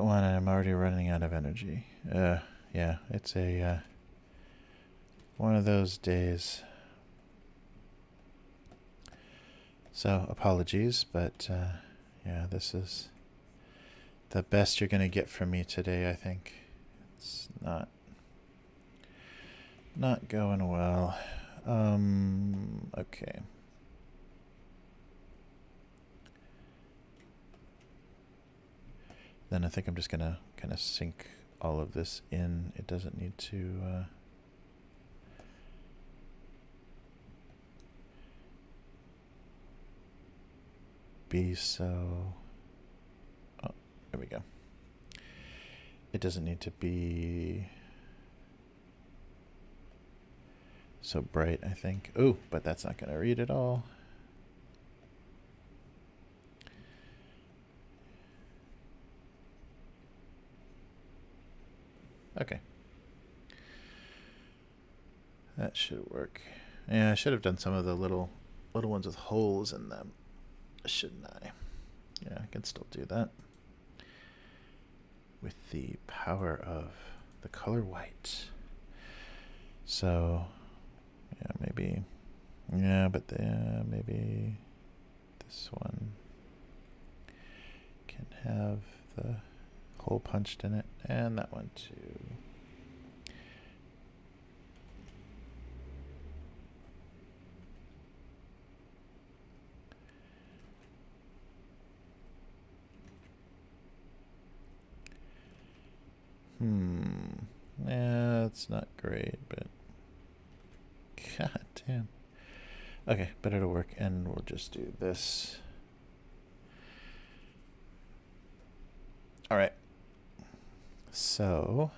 one, and I'm already running out of energy. Yeah, it's a one of those days. So apologies, but yeah, this is the best you're gonna get from me today, I think. It's not going well. Okay. Then I think I'm just gonna kind of sink all of this in. It doesn't need to be so, oh, there we go. It doesn't need to be so bright, I think. Oh, but that's not going to read at all. Okay. That should work. Yeah, I should have done some of the little ones with holes in them, shouldn't I? Yeah, I can still do that. With the power of the color white. So, yeah, maybe, yeah, but maybe this one can have the hole punched in it, and that one too. Yeah, it's not great, but god damn. Okay, but it'll work, and we'll just do this. All right. So,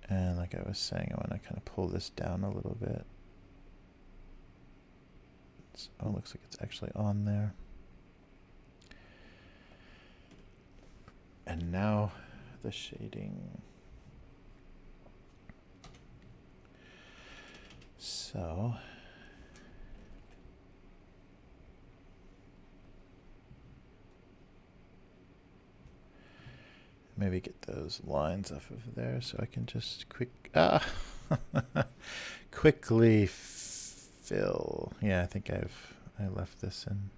and like I was saying, I want to kind of pull this down a little bit. Oh, it looks like it's actually on there. And now the shading. So maybe get those lines off of there so I can just quickly fill. Yeah, I think I left this in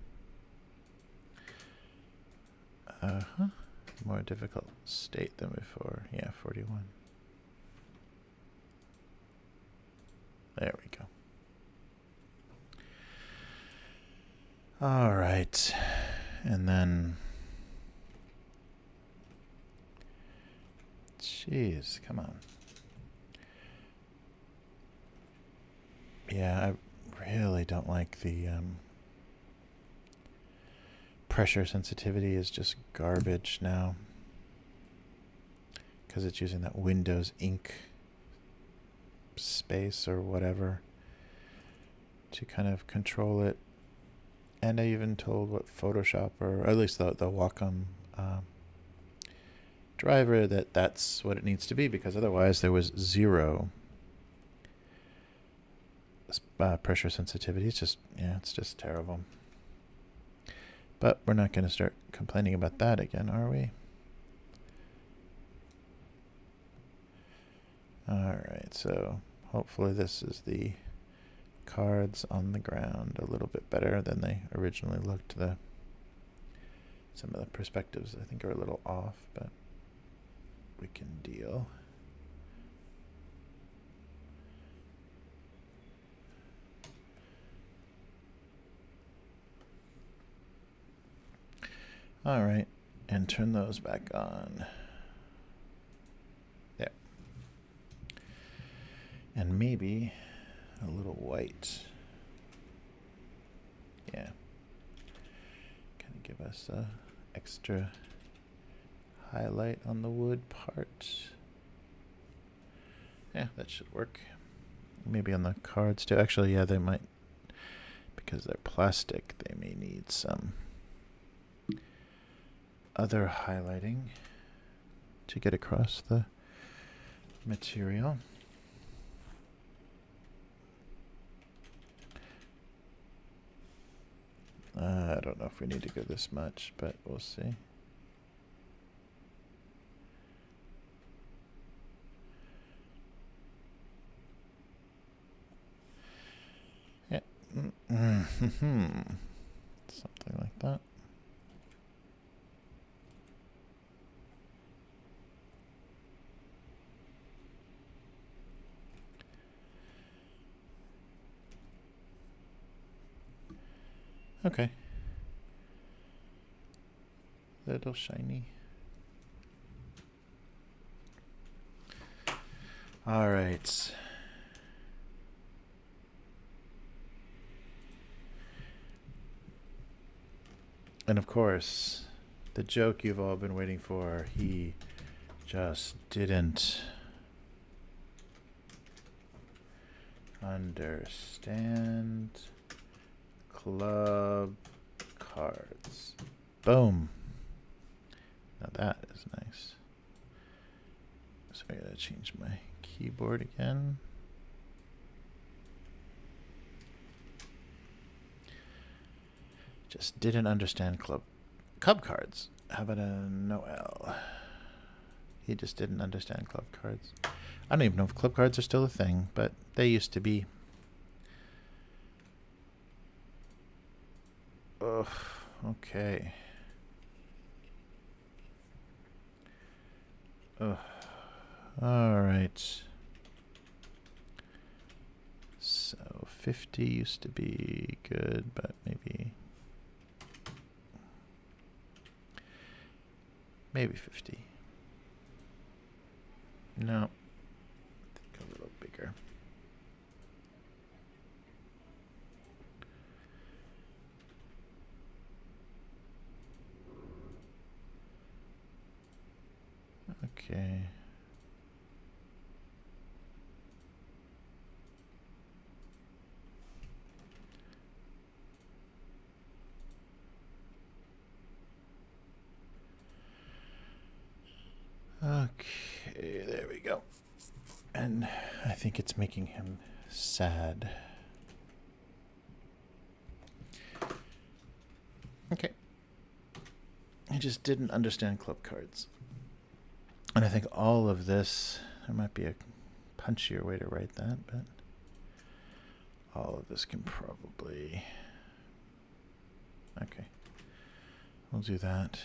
more difficult state than before. Yeah, 41. There we go. All right. And then, jeez, come on. Yeah, I really don't like the pressure sensitivity is just garbage now, because it's using that Windows ink space or whatever to kind of control it. And I even told what Photoshop, or at least the Wacom driver, that that's what it needs to be, because otherwise there was zero pressure sensitivity. It's just, yeah, it's just terrible. But we're not going to start complaining about that again, are we? Alright, so hopefully this is the cards on the ground a little bit better than they originally looked. Some of the perspectives I think are a little off, but we can deal. All right, and turn those back on. There. And maybe a little white. Yeah. Kind of give us a extra highlight on the wood part. Yeah, that should work. Maybe on the cards too. Actually, yeah, they might, because they're plastic, they may need some other highlighting to get across the material. I don't know if we need to go this much, but we'll see. Yeah. Something like that. Okay. Little shiny. All right. And of course, the joke you've all been waiting for, he just didn't understand club cards. Boom. Now that is nice. I gotta change my keyboard again. Just didn't understand club cards. How about a Noel? He just didn't understand club cards. I don't even know if club cards are still a thing, but they used to be. Ugh, okay. Ugh. All right. So 50 used to be good, but maybe 50. No. I think a little bigger. Okay. Okay, there we go. And I think it's making him sad. Okay. He just didn't understand club cards. And I think all of this, there might be a punchier way to write that, but all of this can probably, okay, we'll do that.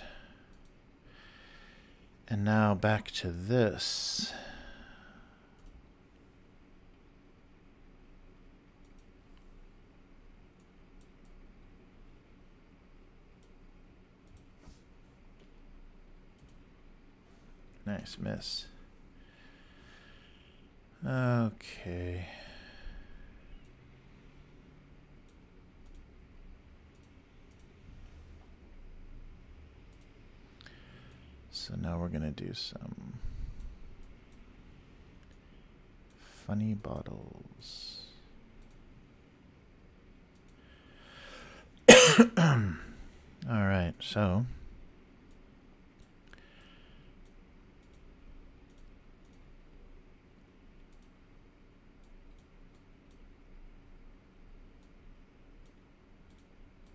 And now back to this. Nice miss. Okay. So now we're gonna do some funny bottles. All right, so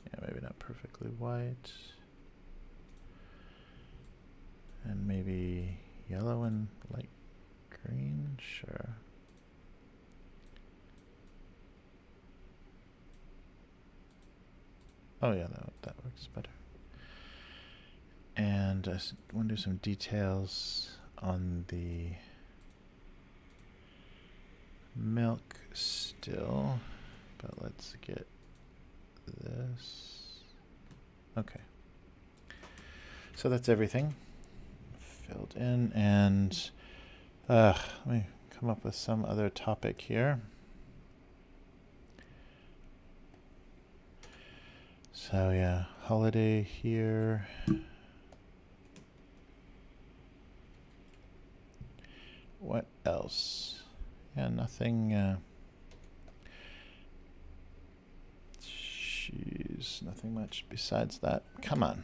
yeah, maybe not perfectly white. And maybe yellow and light green, sure. Oh yeah, that works better. And I want to do some details on the milk still, but let's get this. Okay. So that's everything filled in, and let me come up with some other topic here. So yeah, holiday here. What else? Yeah, nothing. Jeez, nothing much besides that. Come on.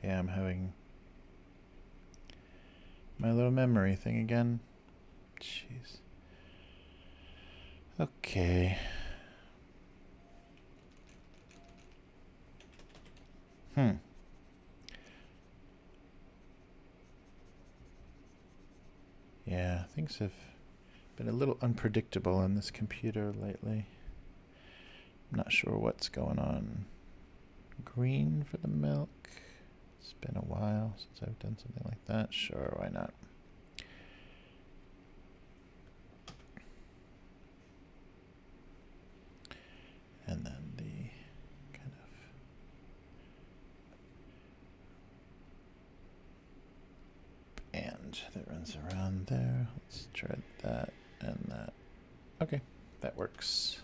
Yeah, I'm having my little memory thing again. Jeez. Okay. Yeah, things have been a little unpredictable on this computer lately. I'm not sure what's going on. Green for the milk. It's been a while since I've done something like that. Sure, why not? And then the kind of and that runs around there. Let's try that and that. Okay, that works.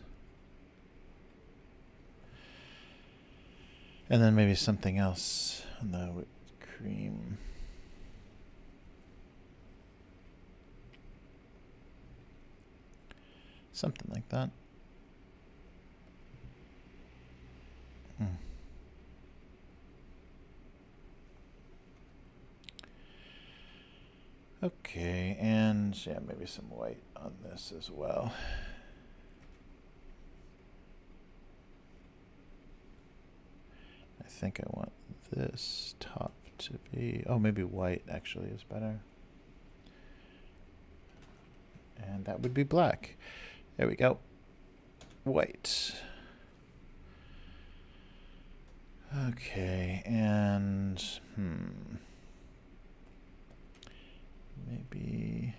And then maybe something else on the whipped cream. Something like that. Okay, and yeah, maybe some white on this as well. I think I want this top to be, oh, maybe white actually is better. And that would be black. There we go. White. Okay, and maybe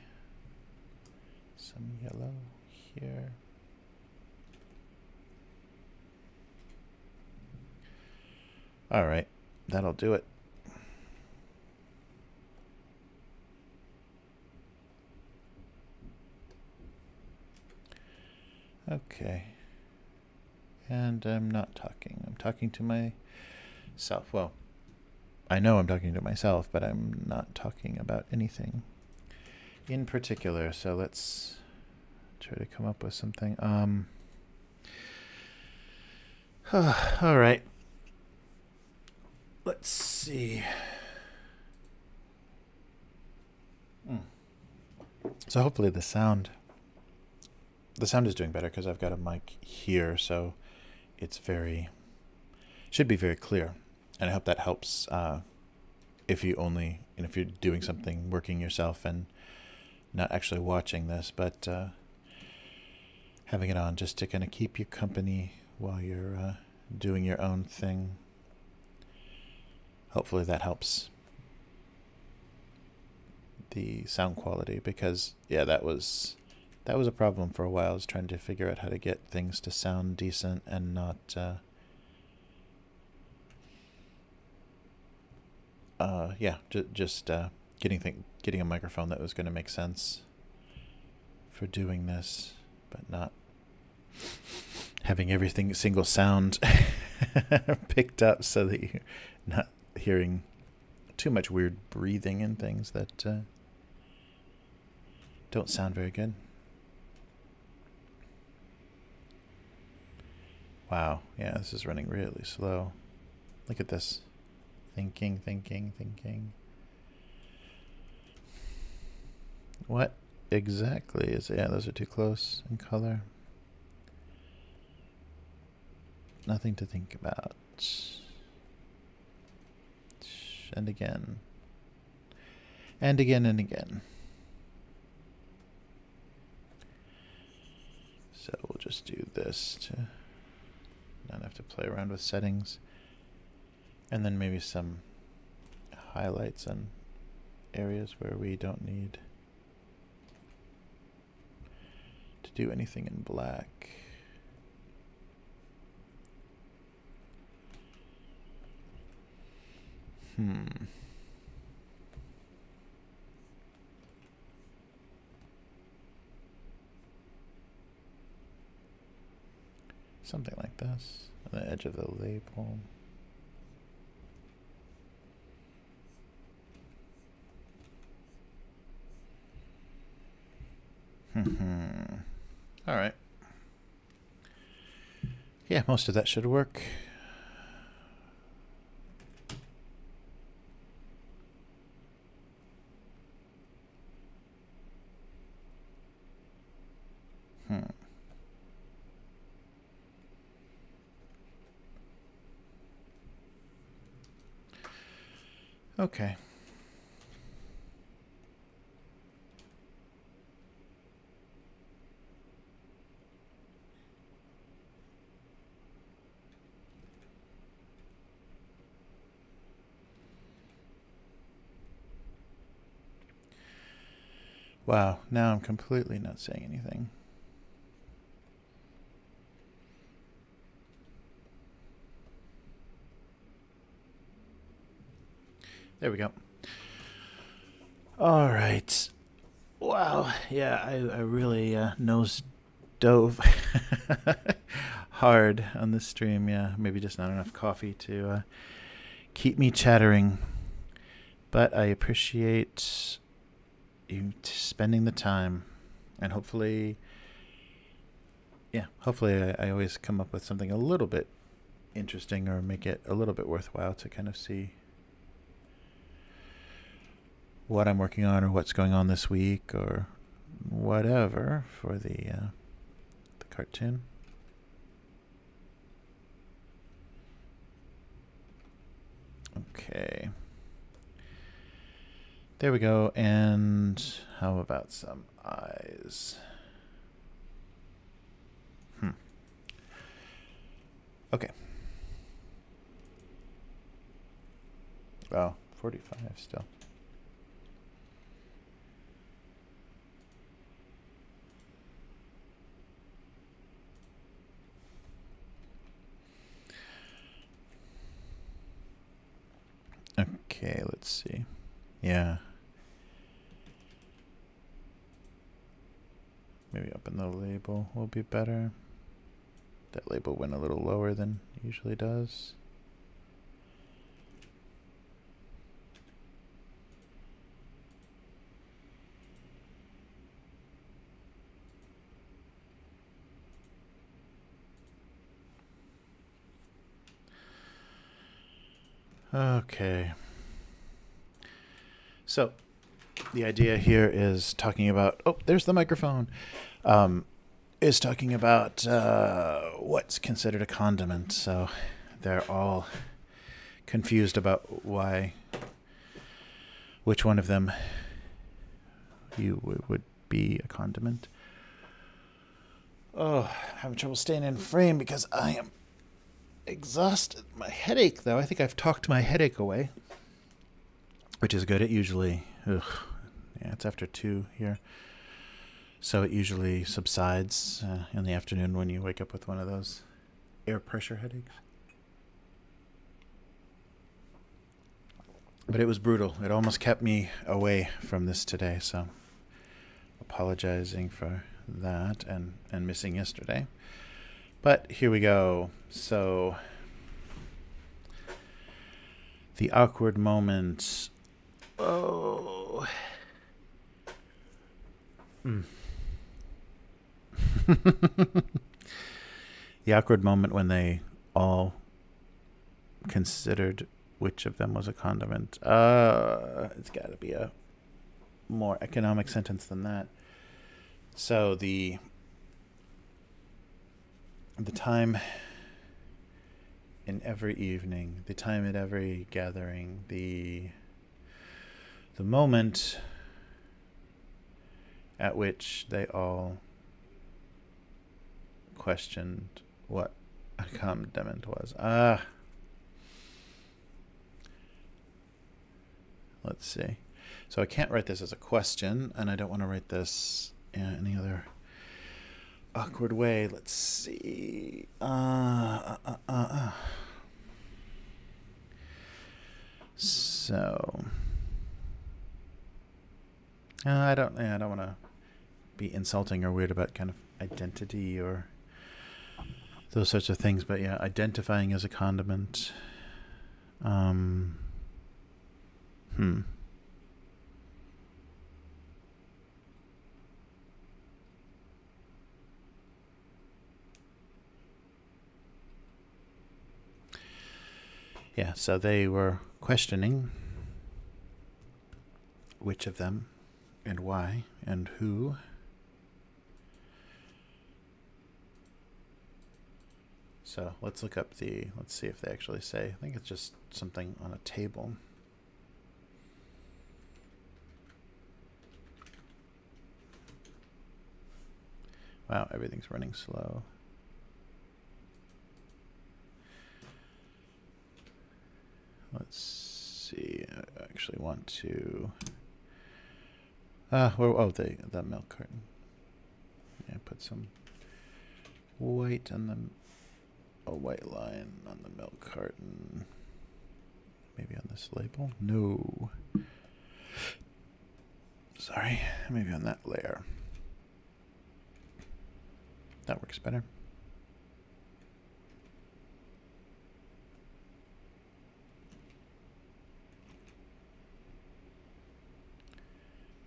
some yellow here. All right, that'll do it. Okay. And I'm not talking. I'm talking to myself. Well, I know I'm talking to myself, but I'm not talking about anything in particular. So let's try to come up with something. All right. Let's see. So hopefully the sound is doing better because I've got a mic here, so it's should be very clear. And I hope that helps if you're doing something, working yourself and not actually watching this, but having it on just to kind of keep you company while you're doing your own thing. Hopefully that helps the sound quality, because yeah, that was a problem for a while. I was trying to figure out how to get things to sound decent and not just getting a microphone that was going to make sense for doing this, but not having everything single sound picked up so that you're not hearing too much weird breathing and things that don't sound very good. Wow, yeah, this is running really slow. Look at this. Thinking. What exactly is it? Yeah, those are too close in color. Nothing to think about. And again. And again and again. So we'll just do this to not have to play around with settings. And then maybe some highlights on areas where we don't need to do anything in black. Something like this on the edge of the label. All right. Yeah, most of that should work. Okay. Wow, now I'm completely not saying anything. There we go. All right. Wow. Yeah, I really nose dove hard on this stream. Yeah, maybe just not enough coffee to keep me chattering. But I appreciate you spending the time, and hopefully, yeah, hopefully I always come up with something a little bit interesting or make it a little bit worthwhile to kind of see what I'm working on or what's going on this week or whatever for the cartoon. Okay. There we go. And how about some eyes? Okay. Wow, 45 still. Okay, let's see. Yeah. Maybe open the label will be better. That label went a little lower than it usually does. Okay. So the idea here is talking about, oh, there's the microphone, is talking about what's considered a condiment. So they're all confused about which one of them would be a condiment. Oh, I'm having trouble staying in frame because I am exhausted. My headache, though, I think I've talked my headache away, which is good. It usually, it's after 2 here. So it usually subsides in the afternoon when you wake up with one of those air pressure headaches. But it was brutal. It almost kept me away from this today, so apologizing for that and missing yesterday. But here we go. So the awkward moment. Oh. The awkward moment when they all considered which of them was a condiment. It's got to be a more economic sentence than that. So the time in every evening, the time at every gathering, the moment at which they all questioned what a condiment was. Let's see. So I can't write this as a question, and I don't want to write this in any other awkward way. Let's see. So I don't want to be insulting or weird about kind of identity or those sorts of things, but yeah, identifying as a condiment. Yeah, so they were questioning which of them and why and who. So let's look up let's see if they actually say. I think it's just something on a table. Wow, everything's running slow. Let's see. I actually want to. The milk carton. Yeah, put some white on a white line on the milk carton. Maybe on this label? No. Sorry. Maybe on that layer. That works better.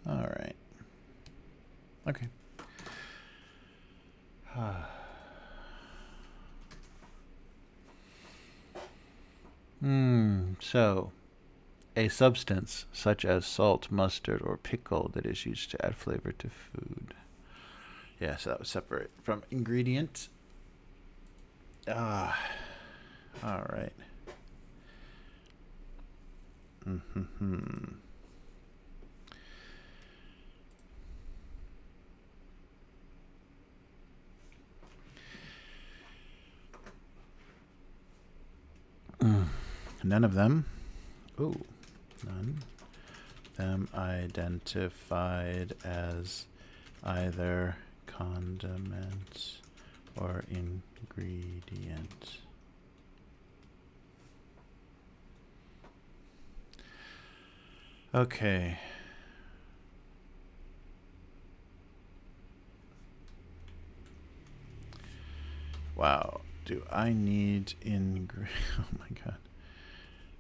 All right. Okay. So a substance such as salt, mustard, or pickle that is used to add flavor to food. Yeah, so that was separate from ingredient. All right. None of them. Ooh, none. Them identified as either condiment or ingredient. Okay. Wow. Do I need oh my god.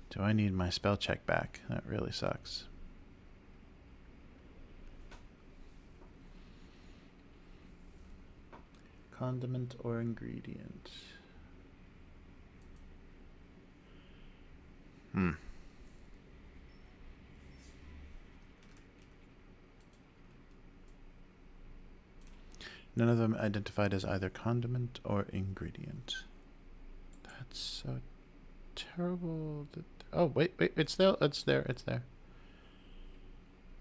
Do I need my spell check back? That really sucks. Condiment or ingredient? None of them identified as either condiment or ingredient. That's so terrible. Oh, wait, it's there. It's there.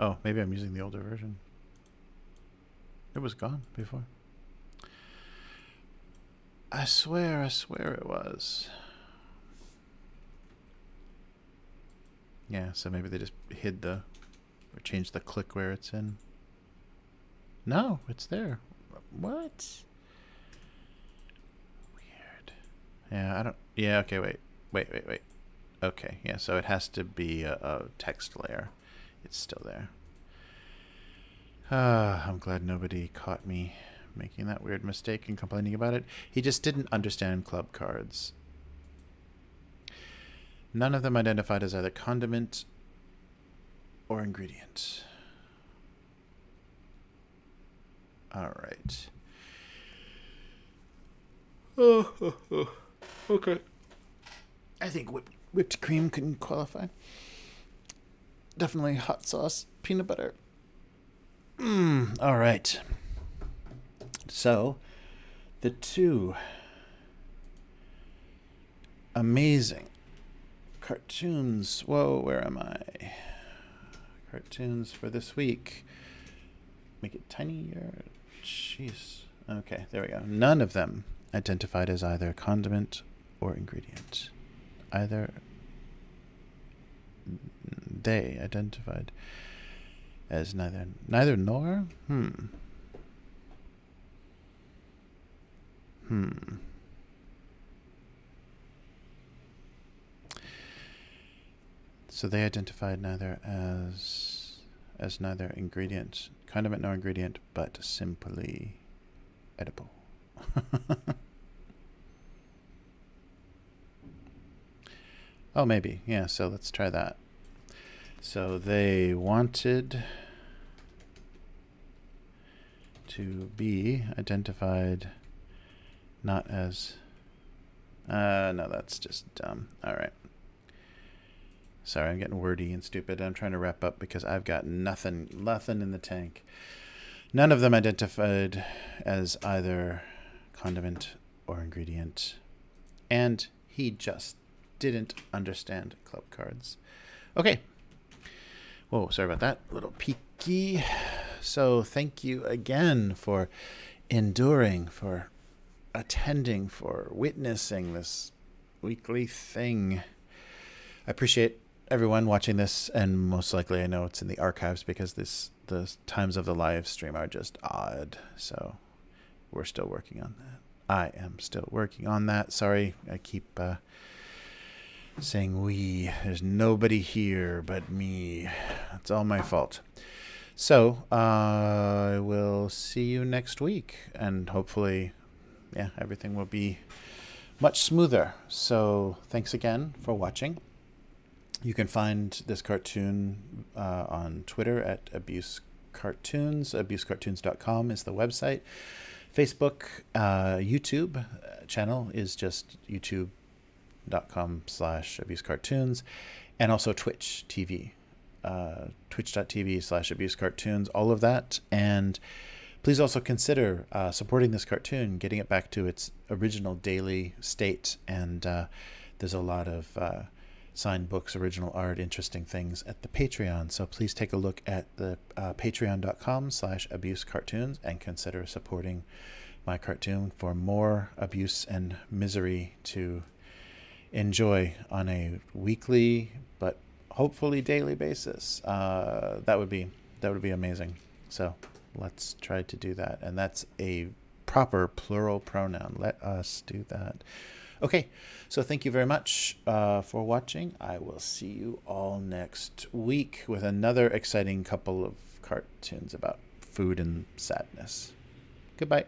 Oh, maybe I'm using the older version. It was gone before. I swear it was. Yeah, so maybe they just hid or changed the click where it's in. No, it's there. What? Weird. Yeah, okay, wait. Okay, yeah, so it has to be a text layer. It's still there. I'm glad nobody caught me making that weird mistake and complaining about it. He just didn't understand club cards. None of them identified as either condiment or ingredient. All right. Okay. I think whipped cream can qualify. Definitely hot sauce, peanut butter. All right. So, the two amazing cartoons. Whoa, where am I? Cartoons for this week. Make it tinier. Jeez. Okay, there we go. None of them identified as either condiment or ingredient. They identified as neither nor. So they identified neither as neither ingredient, condiment nor ingredient, but simply edible. Oh, maybe. Yeah, so let's try that. So they wanted to be identified not as... no, that's just dumb. All right. Sorry, I'm getting wordy and stupid. I'm trying to wrap up because I've got nothing in the tank. None of them identified as either condiment or ingredient. And he just didn't understand club cards. Okay. Whoa, sorry about that. A little peaky. So thank you again for enduring, for attending, for witnessing this weekly thing. I appreciate everyone watching this, and most likely I know it's in the archives because the times of the live stream are just odd. So we're still working on that. I am still working on that. Sorry, I keep saying we. There's nobody here but me. It's all my fault. So I will see you next week, and hopefully, yeah, everything will be much smoother. So thanks again for watching. You can find this cartoon on Twitter at abusecartoons. Abusecartoons.com is the website. Facebook, YouTube channel is just youtube.com/abusecartoons. and also Twitch TV, twitch.tv/abusecartoons, all of that. And please also consider supporting this cartoon, getting it back to its original daily state. And there's a lot of signed books, original art, interesting things at the Patreon. So please take a look at the patreon.com/abusecartoons and consider supporting my cartoon for more abuse and misery to enjoy on a weekly but hopefully daily basis. That would be amazing. So let's try to do that. And that's a proper plural pronoun. Let us do that. Okay, so thank you very much for watching. I will see you all next week with another exciting couple of cartoons about food and sadness. Goodbye.